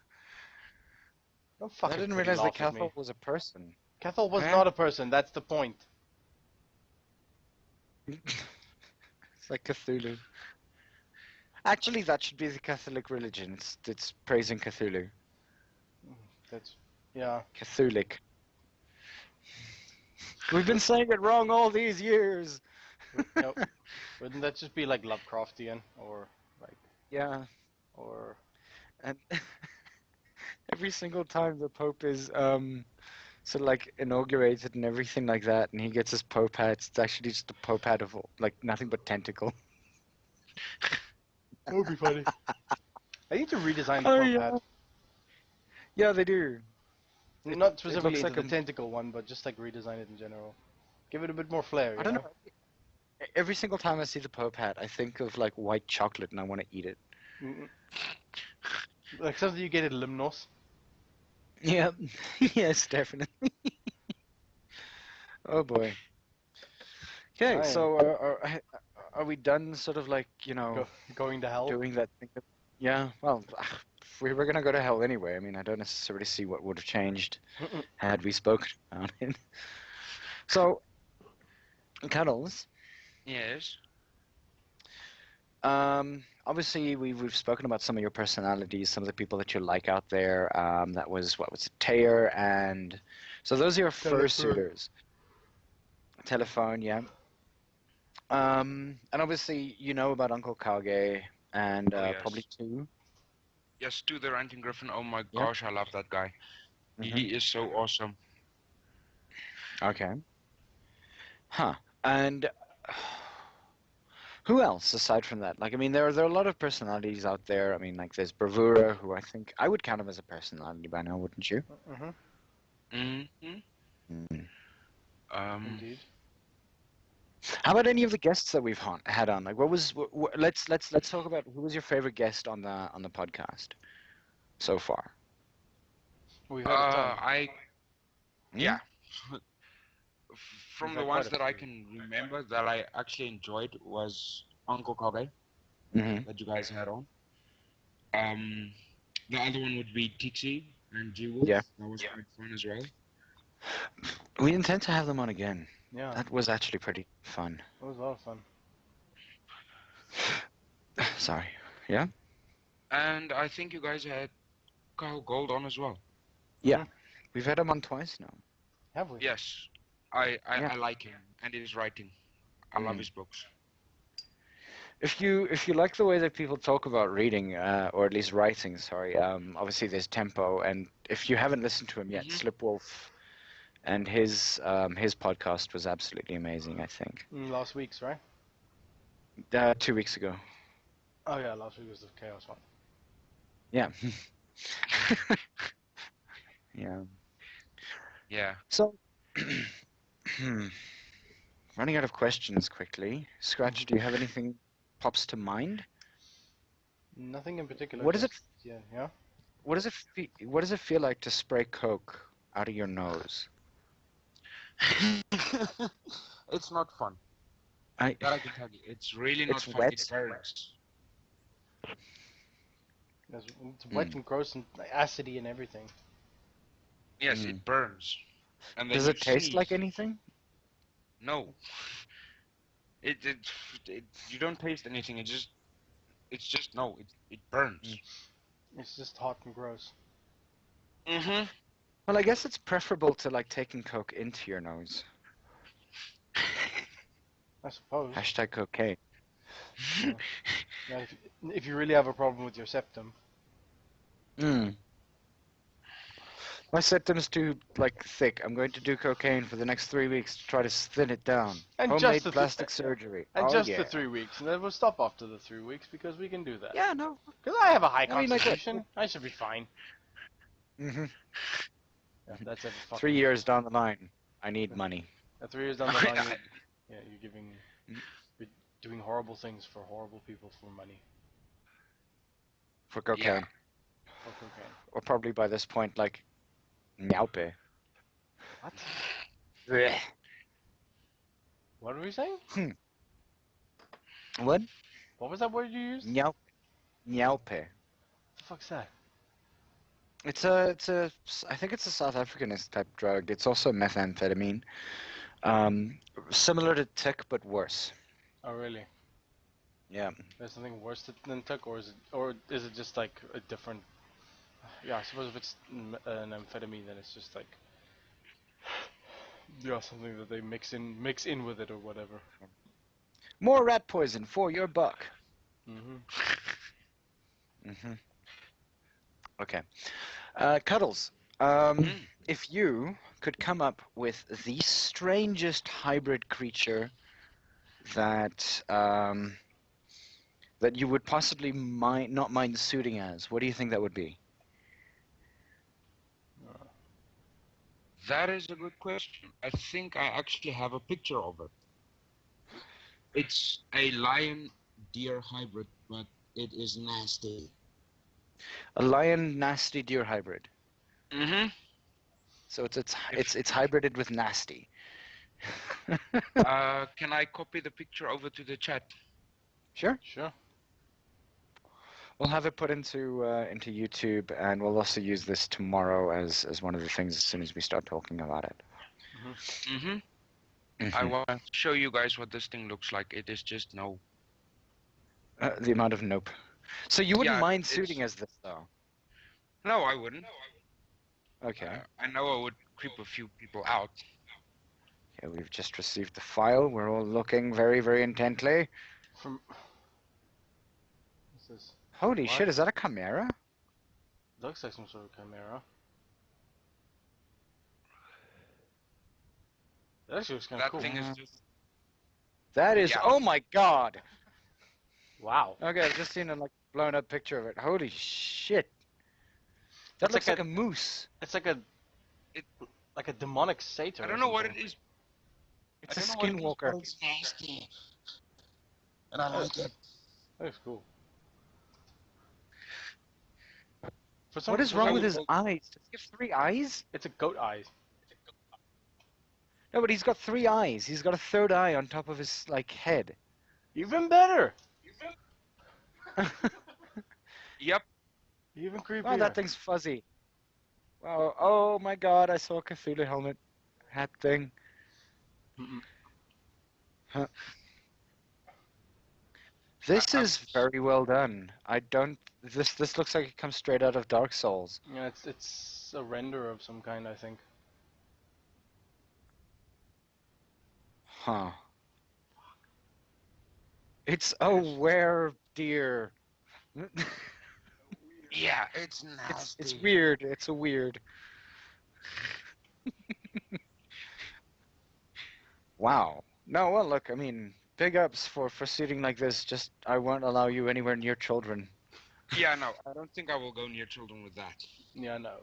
I fucking didn't realize that laugh at me. Cathol was a person. Cathol was Eh? not a person. That's the point. It's like Cthulhu. Actually, that should be the Catholic religion. It's praising Cthulhu. That's yeah. Catholic. We've been saying it wrong all these years. Nope. Wouldn't that just be like Lovecraftian or like Yeah, or and every single time the Pope is sort of like inaugurated and everything like that, and he gets his Pope hat, it's actually just a Pope hat of like nothing but tentacle. that would be funny. I need to redesign the Oh, Pope yeah. hat. Yeah, they do. Not specifically looks into like the tentacle one, but just like redesign it in general. Give it a bit more flair. I don't know. Every single time I see the Pope hat, I think of like white chocolate and I want to eat it. Mm-mm. Like something you get at Limnos. Yeah, yes, definitely. Oh boy. Okay, Aye. so are we done? Sort of like Going to hell. doing that thing. Yeah. Well, we were gonna go to hell anyway. I mean, I don't necessarily see what would have changed had we spoken about it. So, Cuddles. Yes. Obviously, we've spoken about some of your personalities, some of the people that you like out there. That was what was it, Tayer, and so those are your fursuiters. Telephone, yeah. And obviously, you know about Uncle Kage and Oh, yes. probably two. Yes, to the Ranting Griffin. Oh my Yep. gosh, I love that guy. He is so awesome. Okay. Huh. And who else aside from that? Like, I mean, there are a lot of personalities out there. I mean, like, there's Bravura, who I think I would count him as a personality by now, wouldn't you? Mm-hmm. Indeed. How about any of the guests that we've had on? Like, let's talk about who was your favorite guest on the podcast so far. We've had a ton. Yeah. From We've the had ones quite a that I few. can remember that I actually enjoyed was Uncle Kage Mm-hmm. that you guys had on. The other one would be Tixie and G-Wolf. Yeah. That was quite fun as well. We intend to have them on again. Yeah, That was actually pretty fun. it was a lot of fun. Sorry. Yeah? And I think you guys had Kyle Gold on as well. Yeah. We've had him on twice now. Have we? Yes. I Yeah. like him and his writing. I love his books. If you like the way that people talk about reading, or at least writing, sorry, obviously there's tempo, and if you haven't listened to him yet, Slipwolf and his podcast was absolutely amazing, I think. Last week's, right? 2 weeks ago. Oh yeah, last week was the Chaos one. Yeah. Yeah. Yeah. So, running out of questions quickly. Scratch, do you have anything pops to mind? Nothing in particular. What is it? just- Yeah, yeah. What does it feel like to spray Coke out of your nose? It's not fun. I That I can tell you. It's really not It's fun. wet. It burns. It's wet and gross and acidy and everything. Yes, it burns. And then Does you it taste like sneeze. anything? No. It you don't taste anything. It's just no. It burns. It's just hot and gross. Mhm. Well, I guess it's preferable to like taking Coke into your nose. I suppose. Hashtag cocaine. Yeah, if you really have a problem with your septum. My septum's too like thick. I'm going to do cocaine for the next 3 weeks to try to thin it down. And Homemade just the plastic surgery. And Oh, just yeah. the 3 weeks, and then we'll stop after the 3 weeks because we can do that. Yeah, no. Because I have a high I mean, like what? constitution. I should be fine. hmm Yeah, that's every fucking 3 years down the line, I need money. 3 years down the line, you're giving, you're doing horrible things for horrible people for money. For cocaine. Yeah. For cocaine. Or probably by this point, like, nyaupe. What? Blech. What are we saying? What? What was that word you used? Nyaupe. Nyaupe. The fuck's that? I think it's a South Africanist type drug. It's also methamphetamine. Similar to tick, but worse. Oh, really? Yeah. There's something worse than tick, or is it just like a different? Yeah, I suppose if it's an amphetamine, then it's just like something that they mix in with it or whatever. More rat poison for your buck. Okay. Cuddles. If you could come up with the strangest hybrid creature that that you would possibly not mind suiting as, what do you think that would be? That is a good question. I think I actually have a picture of it. It's a lion-deer hybrid, but it is nasty. A lion nasty deer hybrid. Mm-hmm. So it's hybrided with nasty. Can I copy the picture over to the chat? Sure. Sure. We'll have it put into YouTube, and we'll also use this tomorrow as one of the things as soon as we start talking about it. I want to show you guys what this thing looks like. It is just no. The amount of nope. So you wouldn't Yeah, mind it's- suiting as this, though? No, I wouldn't. Okay. I know I would creep a few people out. Okay, we've just received the file. We're all looking very, very intently. From. What's this? Holy What? shit, is that a chimera? Looks like some sort of chimera. That actually looks kind of That cool. thing is just. That is, Yeah. oh my god! Wow. Okay, I've just seen a like blown up picture of it. Holy shit! That It's looks like like a moose. It's like a demonic satyr. I or don't know what it something. is. It's a I don't know what it is, skinwalker. but it's nasty. And I like it. That looks cool. What is wrong with his some- eyes? Does he have 3 eyes? It's a goat eye. No, but he's got 3 eyes. He's got a third eye on top of his like head. Even better. Yep. Even creepier. Oh, that thing's fuzzy. Wow. Oh my god, I saw a Cthulhu helmet hat thing. Mm-mm. Huh. This is very well done. I don't. This looks like it comes straight out of Dark Souls. Yeah, it's a render of some kind, I think. Huh. It's a were-deer. Yeah, it's nasty. It's weird. It's a weird. Wow. No, well, look, I mean, big ups for suiting like this. Just, I won't allow you anywhere near children. Yeah, no, I don't think I will go near children with that. Yeah, no.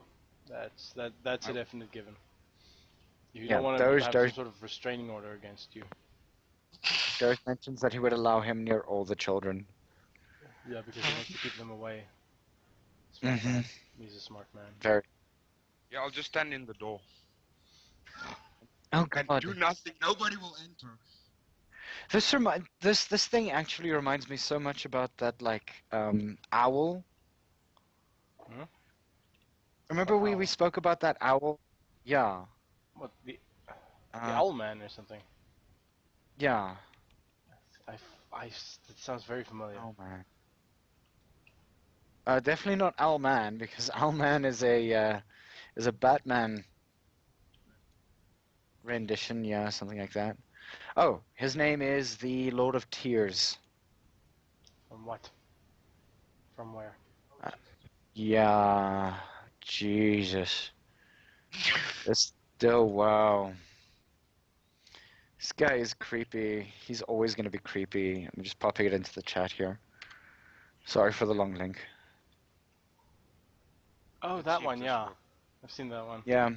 That's a Oh. definite given. You Yeah, don't want to those- have some sort of restraining order against you. Gareth mentions that he would allow him near all the children. Yeah, because he wants to keep them away. Smart Mm-hmm. man. He's a smart man. Very. Yeah, I'll just stand in the door Oh and God. do nothing. Nobody will enter. This thing actually reminds me so much about that owl. Hmm? Remember What we owl? spoke about that owl? Yeah. What, the Uh, Owl Man or something? yeah. It sounds very familiar. Oh man. Definitely not Owlman because Owlman is a Batman rendition, yeah, something like that. Oh, his name is the Lord of Tears. From what? From where? Uh, yeah, Jesus. This, oh wow. This guy is creepy. He's always going to be creepy. I'm just popping it into the chat here. Sorry for the long link. Oh, Let's that see if one, this yeah. works. I've seen that one. Yeah,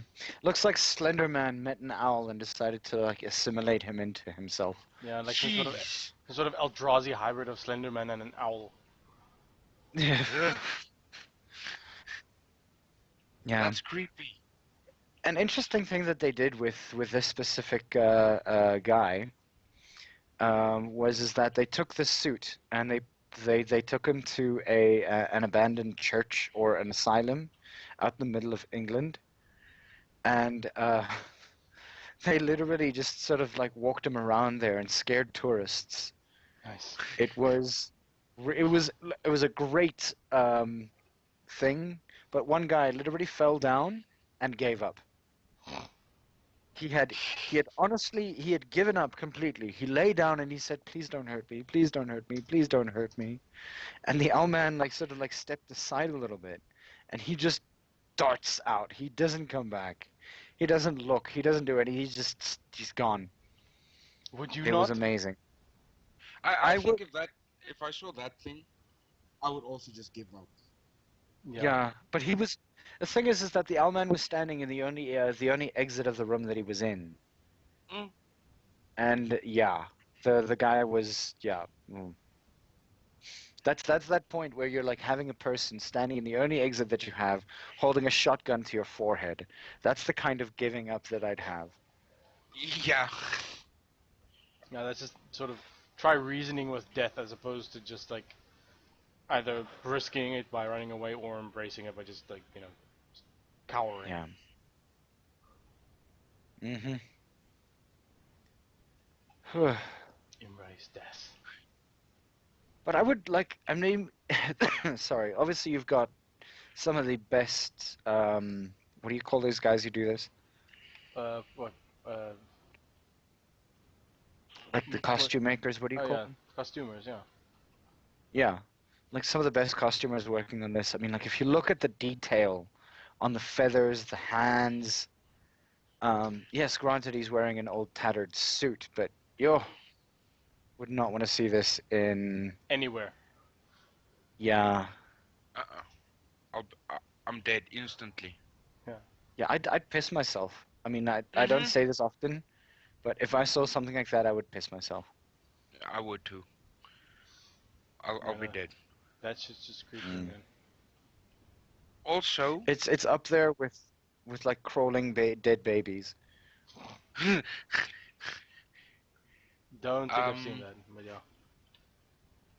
looks like Slender Man met an owl and decided to like assimilate him into himself. Yeah, like Jeez. some sort of Eldrazi hybrid of Slenderman and an owl. Yeah. Ugh, Yeah. that's creepy. An interesting thing that they did with this specific guy was is that they took the suit and they took him to an abandoned church or an asylum out in the middle of England, and they literally just sort of like walked him around there and scared tourists. Nice. It was it was it was a great thing, but one guy literally fell down and gave up. He had he had given up completely. He lay down and he said, "Please don't hurt me. Please don't hurt me. Please don't hurt me." And the owl man like sort of like stepped aside a little bit, and he just darts out. He doesn't come back. He doesn't look. He doesn't do anything. He's gone. Would you It was not? amazing. I I think would. if I saw that thing, I would also just give up. Yeah, but he was. The thing is that the owl man was standing in the only exit of the room that he was in. Mm. And yeah, the guy was yeah. That's that point where you're like having a person standing in the only exit that you have, holding a shotgun to your forehead. That's the kind of giving up that I'd have. Yeah. Yeah, that's just sort of try reasoning with death as opposed to just like either risking it by running away or embracing it by just like, just cowering. Yeah. Mm-hmm. Embrace death. But I would like, I mean, sorry, obviously you've got some of the best, what do you call those guys who do this? What? Like the costume makers, what do you Oh call yeah, them? costumers, yeah. Yeah, like some of the best costumers working on this. I mean, like if you look at the detail on the feathers, the hands, yes, granted he's wearing an old tattered suit, but yo, would not want to see this in, Anywhere. yeah. I'm dead instantly. Yeah, I'd piss myself. I mean, I don't say this often, but if I saw something like that, I would piss myself. I would too. I'll be dead. That's just creepy, man. Also, It's up there with like crawling dead babies. Don't think I've seen that, but yeah.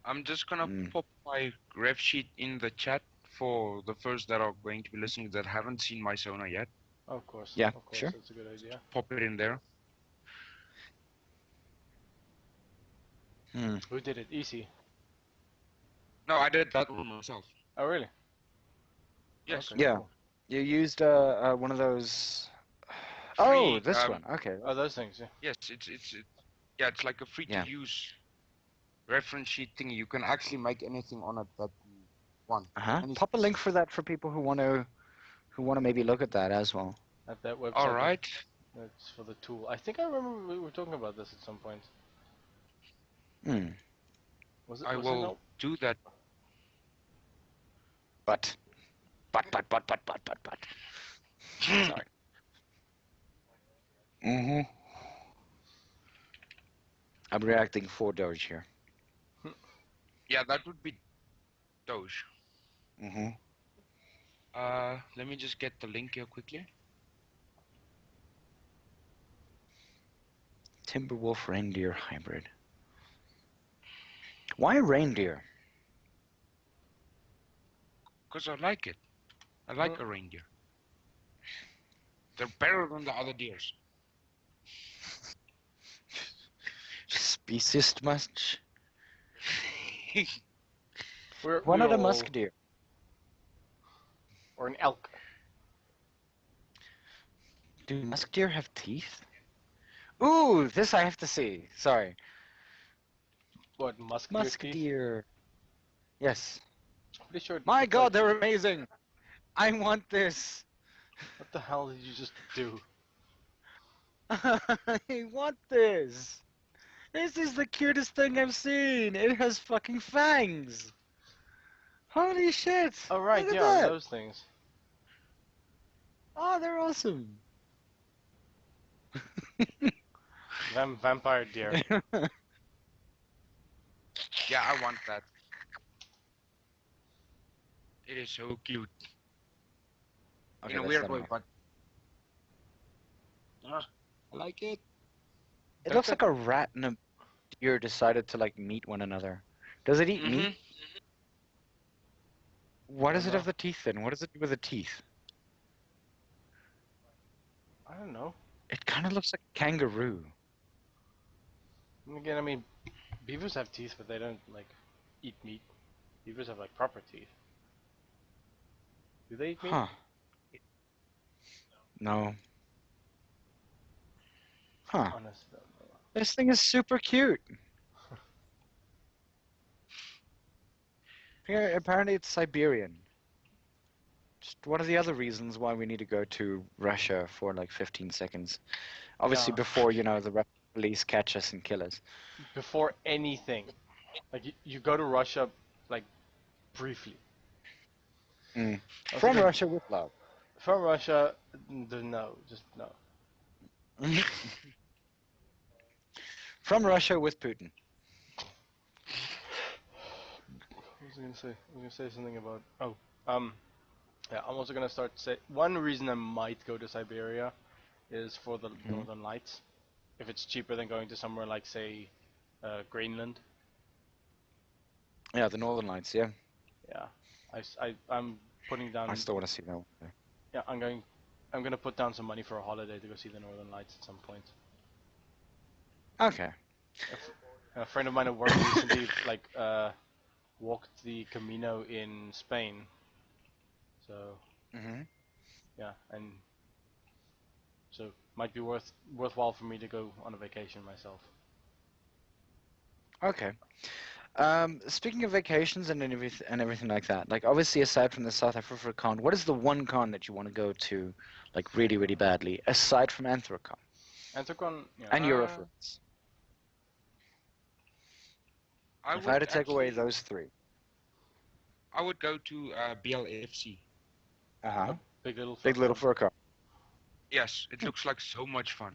I'm just gonna pop my ref sheet in the chat for the first that are going to be listening that haven't seen my Sona yet. Of course. Yeah, of course, sure. That's a good idea. Pop it in there. Who did it? Easy. No, I did that one myself. Oh really? Yes. Okay, Yeah. cool. You used one of those. Free, Oh, this one. Okay. Oh, those things, yeah. Yes, yeah, it's like a free to use reference sheet thing. You can actually make anything on it that you want. Pop a link for that for people who want to maybe look at that as well. At that website. All right. That's for the tool. I think I remember we were talking about this at some point. Was it? I will do that. But. Sorry. I'm reacting for Doge here. Yeah, that would be Doge. Mm-hmm. Let me just get the link here quickly. Timberwolf reindeer hybrid. Why reindeer? Because I like it. I like a reindeer. They're better than the other deers. Speciest much? Why Why not a musk deer? Or an elk? Do musk deer have teeth? Ooh, this I have to see. Sorry. What, musk Musk teeth? deer. Yes. Pretty sure. My it's god, like- they're amazing! I want this! What the hell did you just do? I want this! This is the cutest thing I've seen! It has fucking fangs! Holy shit! Oh right, Look at yeah, that. those things. Oh, they're awesome! Vampire deer. Yeah, I want that. It is so cute. Okay, In a that's weird not way, enough. but I like it. It looks like a rat and a deer decided to like meet one another. Does it eat meat? Why does it have the teeth then? What does it do with the teeth? I don't know. It kind of looks like a kangaroo. And again, I mean, beavers have teeth, but they don't like eat meat. Beavers have like proper teeth. Do they eat meat? Huh. No. Huh. Honestly, I don't know. This thing is super cute. Yeah, apparently it's Siberian. Just one of the other reasons why we need to go to Russia for like 15 seconds. Obviously Yeah. before, you know, the Russian police catch us and kill us. Before anything, like you go to Russia, like briefly. Mm. Also, From like, Russia with love. From Russia, no, just no. From Russia with Putin. What was I gonna say? I was gonna say something about. Yeah, I'm also gonna start say one reason I might go to Siberia is for the Northern Lights. If it's cheaper than going to somewhere like say, Greenland. Yeah, the Northern Lights, yeah. Yeah, I'm putting down. I still want to see that one. Yeah, I'm gonna put down some money for a holiday to go see the Northern Lights at some point. Okay. A friend of mine at work recently like walked the Camino in Spain. So Mm-hmm. yeah, and so might be worthwhile for me to go on a vacation myself. Okay. Speaking of vacations and everything like that, like obviously aside from the south-afrifur con, what is the one con that you want to go to, like really, really badly, aside from Anthrocon Anthrocon, yeah. and Eurofluence? If I had to take away those three. I would go to BLFC. Uh-huh. Big Little Fur Con. Yes, it looks like so much fun.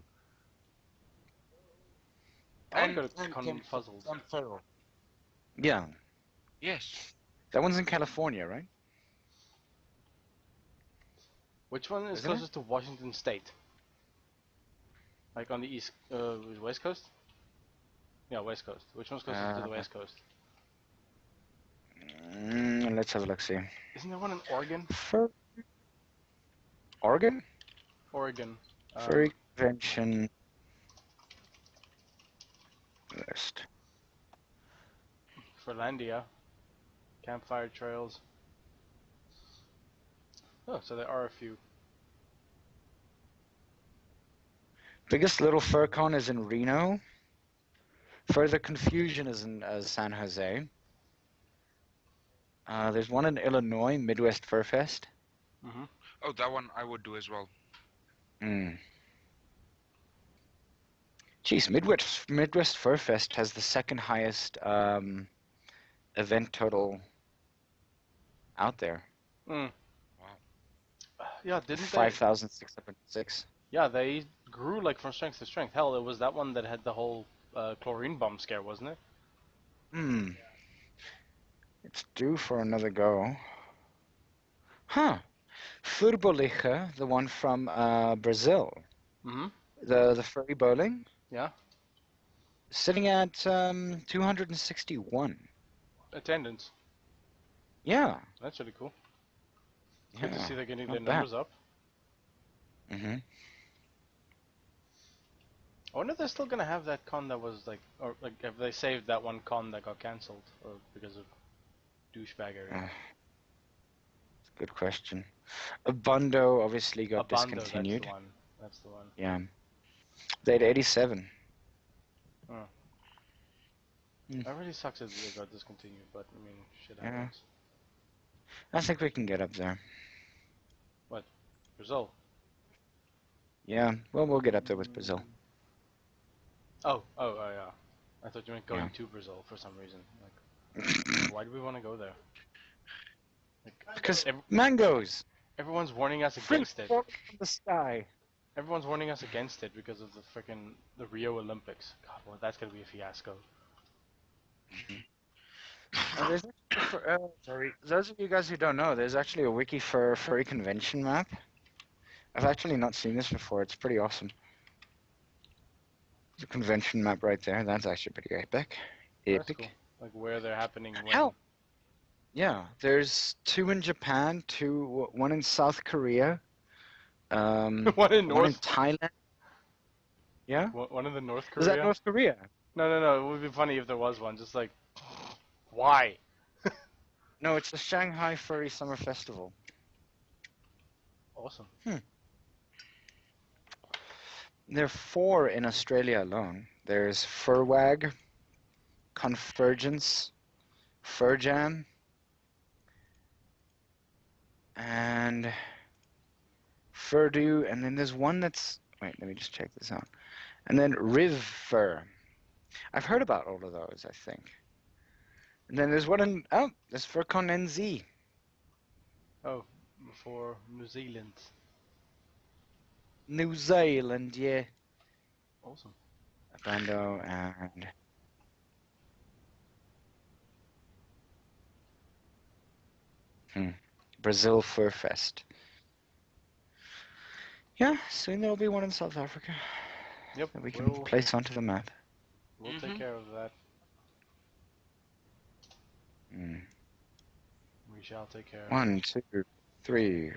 I want to go to Con Fuzzles. And Feral. Yeah. Yes. That one's in California, right? Which one is Isn't it? closest to Washington State? Like on the west coast? Yeah, west coast. Which one's closest to the west coast? Let's have a look, see. Isn't there one in Oregon? Oregon? Oregon. Furry Convention list. Furlandia. Campfire Trails. Oh, so there are a few. Biggest Little Fur Con is in Reno. Further Confusion is in San Jose. There's one in Illinois, Midwest Fur Fest. Mm-hmm. Oh, that one I would do as well. Jeez, Midwest Fur Fest has the second highest event total out there. Mm. Wow. Yeah, didn't they? 5,606. Yeah, they grew like from strength to strength. Hell, it was that one that had the whole chlorine bomb scare, wasn't it? Hmm. It's due for another go. Huh. Futbolige, the one from Brazil. Mm-hmm. The furry bowling. Yeah. Sitting at 261. Attendance. Yeah. That's really cool. It's Yeah. good to see they're getting Not their bad. numbers up. Mm-hmm. I wonder if they're still gonna have that con that was like, or like, have they saved that one con that got cancelled, or because of douchebaggery? It's a good question. Abundo obviously got Abando, discontinued. that's the one. That's the one. Yeah. They had 87. Oh. That really sucks that they got discontinued, but I mean, shit Yeah. happens. I think we can get up there. What? Brazil? Yeah. Well, we'll get up there with Brazil. Oh, yeah. I thought you meant going Yeah. to Brazil for some reason. Like, why do we want to go there? Like, Because mangoes. everyone's warning us Fruit against it. falling from the sky. Everyone's warning us against it because of the Rio Olympics. God, well, that's gonna be a fiasco. There's actually, sorry, those of you guys who don't know, there's actually a wiki for furry convention map. I've actually not seen this before. It's pretty awesome. There's a convention map right there. That's actually pretty epic. That's cool. Like where they're happening. When. Hell. Yeah, there's 2 in Japan, one in South Korea, one in one in North. Thailand. Yeah. One in the North Korea. Is that North Korea? No. It would be funny if there was one. Just like, why? No, it's the Shanghai Furry Summer Festival. Awesome. There are 4 in Australia alone. There's Furwag, Convergence, Furjam, and Furdu, and then there's one that's... Wait, let me just check this out. And then Rivfur. I've heard about all of those, I think. And then there's one in... Oh, there's Furcon NZ. Oh, for New Zealand. New Zealand, yeah. Awesome. Bando and... Brazil Fur Fest. Yeah, soon there'll be one in South Africa. Yep. That we can place onto the map. We'll take care of that. We shall take care of 1, 2, 3,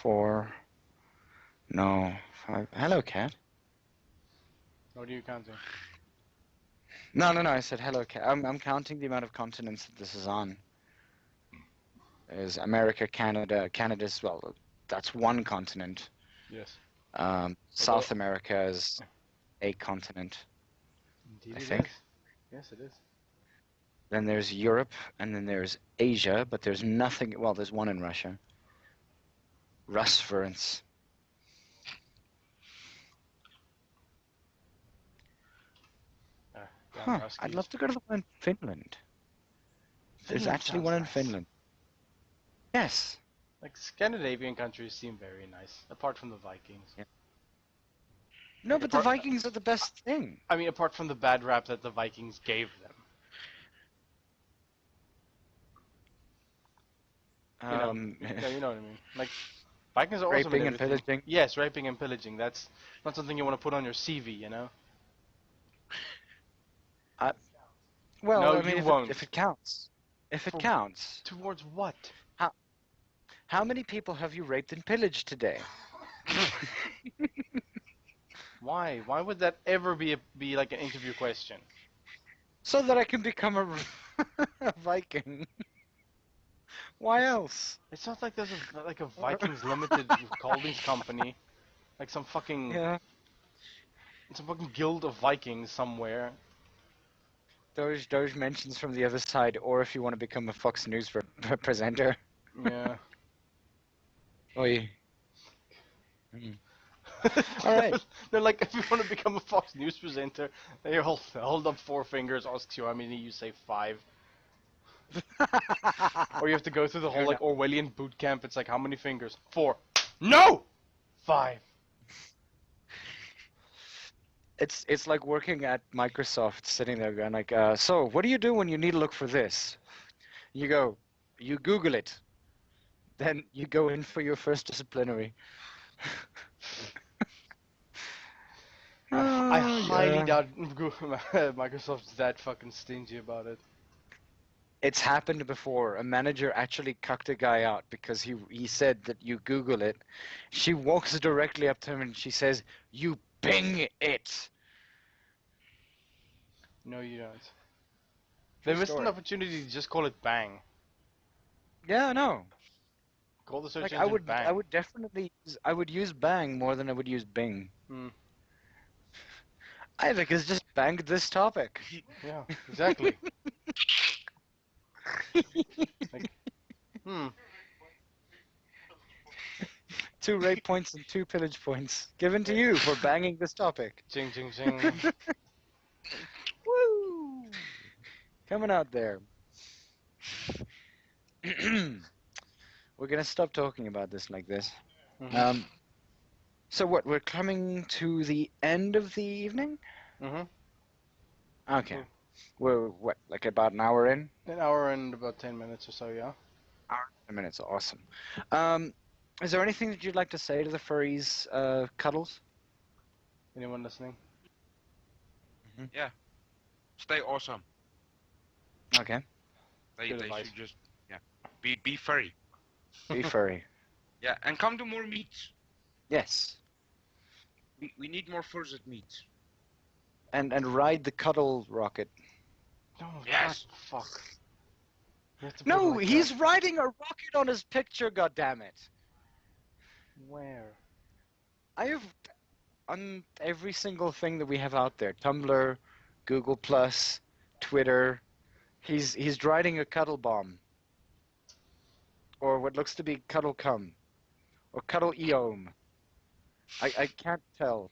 4. No, 5. Hello, cat. What are you counting? No. I said hello, cat. I'm counting the amount of continents that this is on. There's America, Canada. Canada's, well, that's one continent. Yes. South America is a continent. Indeed I think. Is. Yes, it is. Then there's Europe, and then there's Asia, but there's nothing. Well, there's one in Russia. Rusference. Huh. I'd love to go to the one in Finland. There's actually one in Finland. Yes. Like Scandinavian countries seem very nice, apart from the Vikings. Yeah. No, but the Vikings are the best thing. I mean, apart from the bad rap that the Vikings gave them. You know what I mean. Like, Vikings are awesome. Raping and pillaging. Yes, raping and pillaging. That's not something you want to put on your CV, you know. Well, no, I mean, if it counts. If it counts. Towards what? How many people have you raped and pillaged today? Why? Why would that ever be like an interview question? So that I can become a Viking. Why else? It's not like there's a Vikings Limited holdings company, like some fucking guild of Vikings somewhere. Doge mentions from the other side, or if you want to become a Fox News presenter. Yeah. Oi. All right. They're like, if you want to become a Fox News presenter, they hold up 4 fingers, asks you how many, you say 5. Or you have to go through the whole like Orwellian boot camp. It's like, how many fingers? 4. No! 5. It's like working at Microsoft, sitting there going like, so what do you do when you need to look for this? You go, you Google it, then you go in for your first disciplinary. I Oh, highly yeah. doubt Microsoft's that fucking stingy about it. It's happened before. A manager actually cucked a guy out because he said that you Google it. She walks directly up to him and she says, "You Bing it." No, you don't. True They missed an story. opportunity to just call it Bang. Yeah, no. Call the search Like engine I Bang. would definitely I would use Bang more than I would use Bing. Hmm. I think it's just banged this topic. Yeah, exactly. Like, hmm. 2 rape points and 2 pillage points given to you for banging this topic. Ching, ching, ching. Woo! Coming out there. We're gonna stop talking about this like this. Mhm. So what? We're coming to the end of the evening. Mhm. Okay. Cool. We're what? Like about an hour in? An hour and about 10 minutes or so, yeah. Hour and 10 minutes. Awesome. Is there anything that you'd like to say to the furries, Cuddles? Anyone listening? Yeah. Stay awesome. Okay. They Good advice. should just be furry. Be furry. Yeah, and come to more meets. Yes. We need more furs at meets. And ride the cuddle rocket. No, Yes. God, fuck. You have to put No, like he's that. riding a rocket on his picture. Goddammit! Where? I have on every single thing that we have out there: Tumblr, Google Plus, Twitter. He's riding a cuddle bomb, or what looks to be cuddle cum, or cuddle eom. I can't tell.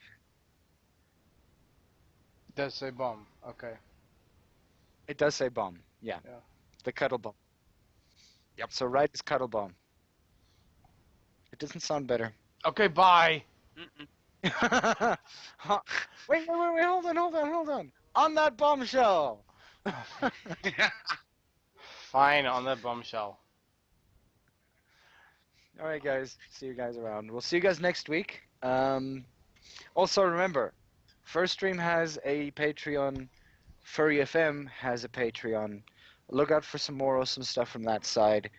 Does say bomb. Okay. It does say bomb. Yeah. Yeah. The cuddle bomb. Yep. So ride this cuddle bomb. It doesn't sound better. Okay, bye. Huh. Wait, hold on. On that bombshell. Fine, on that bombshell. All right, guys. See you guys around. We'll see you guys next week. Also, remember, First Stream has a Patreon. Furry FM has a Patreon. Look out for some more awesome stuff from that side.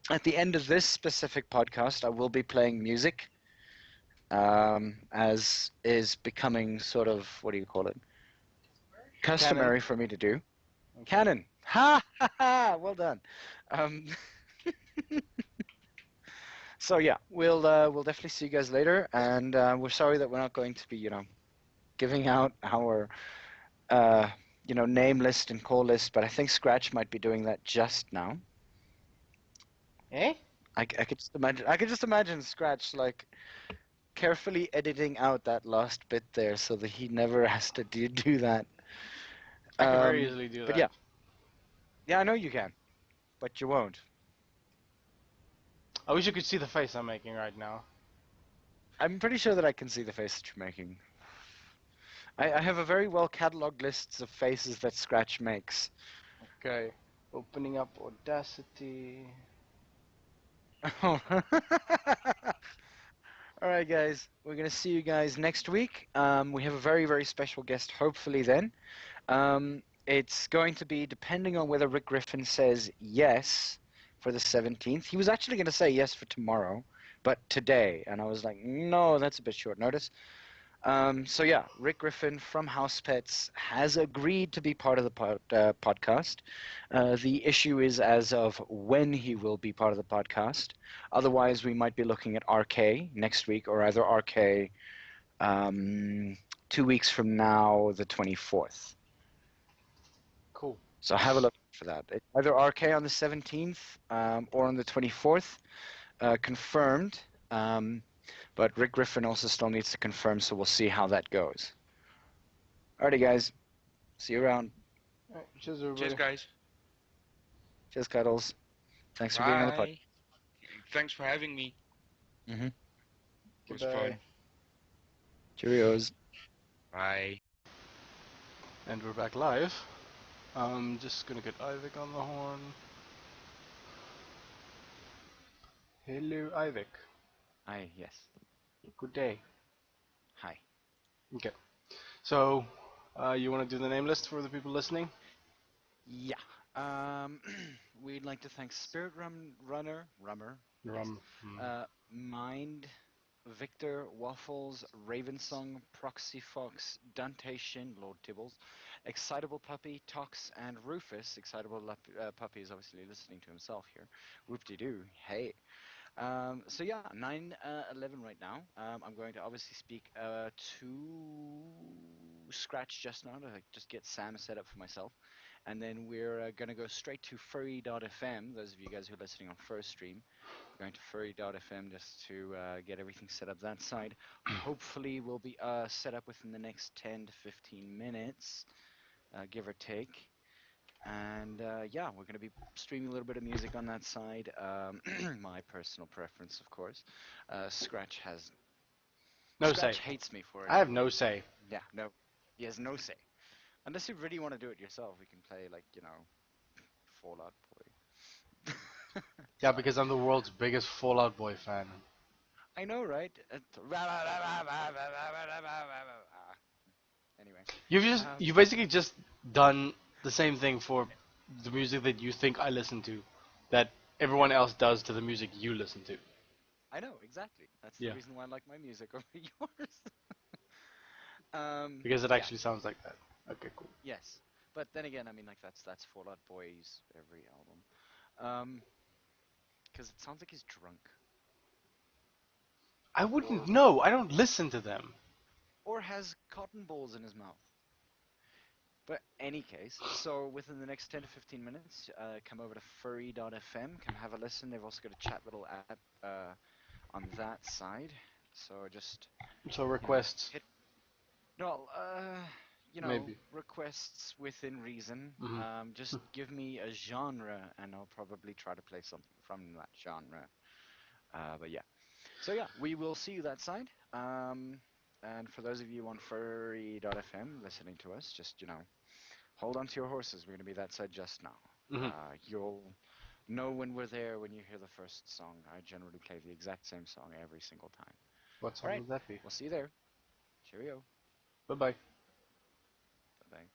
At the end of this specific podcast, I will be playing music, as is becoming sort of, what do you call it? Customary for me to do. Okay. Canon. Ha ha ha! Well done. So yeah, we'll definitely see you guys later, and we're sorry that we're not going to be, giving out our, name list and call list, but I think Scratch might be doing that just now. Eh? I could just imagine Scratch like carefully editing out that last bit there so that he never has to do that. I can very easily do but that. Yeah, I know you can, but you won't. I wish you could see the face I'm making right now. I'm pretty sure that I can see the face that you're making. I have a very well cataloged list of faces that Scratch makes. Okay. Opening up Audacity. All right, guys. We're going to see you guys next week. We have a very, very special guest, hopefully then. It's going to be, depending on whether Rick Griffin says yes for the 17th. He was actually going to say yes for tomorrow, but today. And I was like, no, that's a bit short notice. So yeah, Rick Griffin from House Pets has agreed to be part of the podcast. The issue is as of when he will be part of the podcast. Otherwise, we might be looking at RK next week, or either RK 2 weeks from now, the 24th. Cool. So have a look for that. It's either RK on the 17th or on the 24th, confirmed. But Rick Griffin also still needs to confirm, so we'll see how that goes. Alrighty, guys. See you around. All right, cheers, everybody. Cheers, guys. Cheers, Cuddles. Thanks for being on the pod. Bye. Thanks for having me. Mm-hmm. It was Goodbye. fun. Cheerios. Bye. And we're back live. I'm just gonna get Ivik on the horn. Hello, Ivik. Hi, yes. Good day. Hi. Okay. So, you want to do the name list for the people listening? Yeah. We'd like to thank Spirit Rummer, yes. Rum. Mind, Victor, Waffles, Ravensong, Proxy Fox, Dante Shin, Lord Tibbles, Excitable Puppy, Tox, and Rufus. Excitable Puppy is obviously listening to himself here. Whoop-de-doo. Hey. So yeah, 9:11 right now. I'm going to obviously speak to Scratch just now to just get Sam set up for myself, and then we're going to go straight to furry.fm. Those of you guys who are listening on first stream, we're going to furry.fm just to get everything set up that side. Hopefully, we'll be set up within the next 10 to 15 minutes, give or take. And yeah, we're going to be streaming a little bit of music on that side. My personal preference, of course. Scratch has No Scratch say. hates me for it. I have no say. Yeah, no, he has no say. Unless you really want to do it yourself, we can play like Fallout Boy. Yeah, because I'm the world's biggest Fallout Boy fan. I know, right? Anyway, You basically just done the same thing for the music that you think I listen to, that everyone else does to the music you listen to. I know exactly. That's the Yeah, reason why I like my music over yours. because it Yeah. actually sounds like that. Okay, cool. Yes, but then again, I mean, like that's Fallout Boy's every album, because it sounds like he's drunk I or wouldn't know. I don't listen to them. has cotton balls in his mouth. But any case, so within the next 10 to 15 minutes, come over to furry.fm, come have a listen. They've also got a chat little app on that side. So just So you know requests, hit no maybe. requests within reason. Hmm. Just give me a genre, and I'll probably try to play something from that genre. But yeah. So yeah, we will see you that side. And for those of you on furry.fm listening to us, just hold on to your horses. We're gonna be that side just now. Hmm. You'll know when we're there when you hear the first song. I generally play the exact same song every single time. What All song right, would that be? we'll see you there. Cheerio. Bye bye. Bye bye.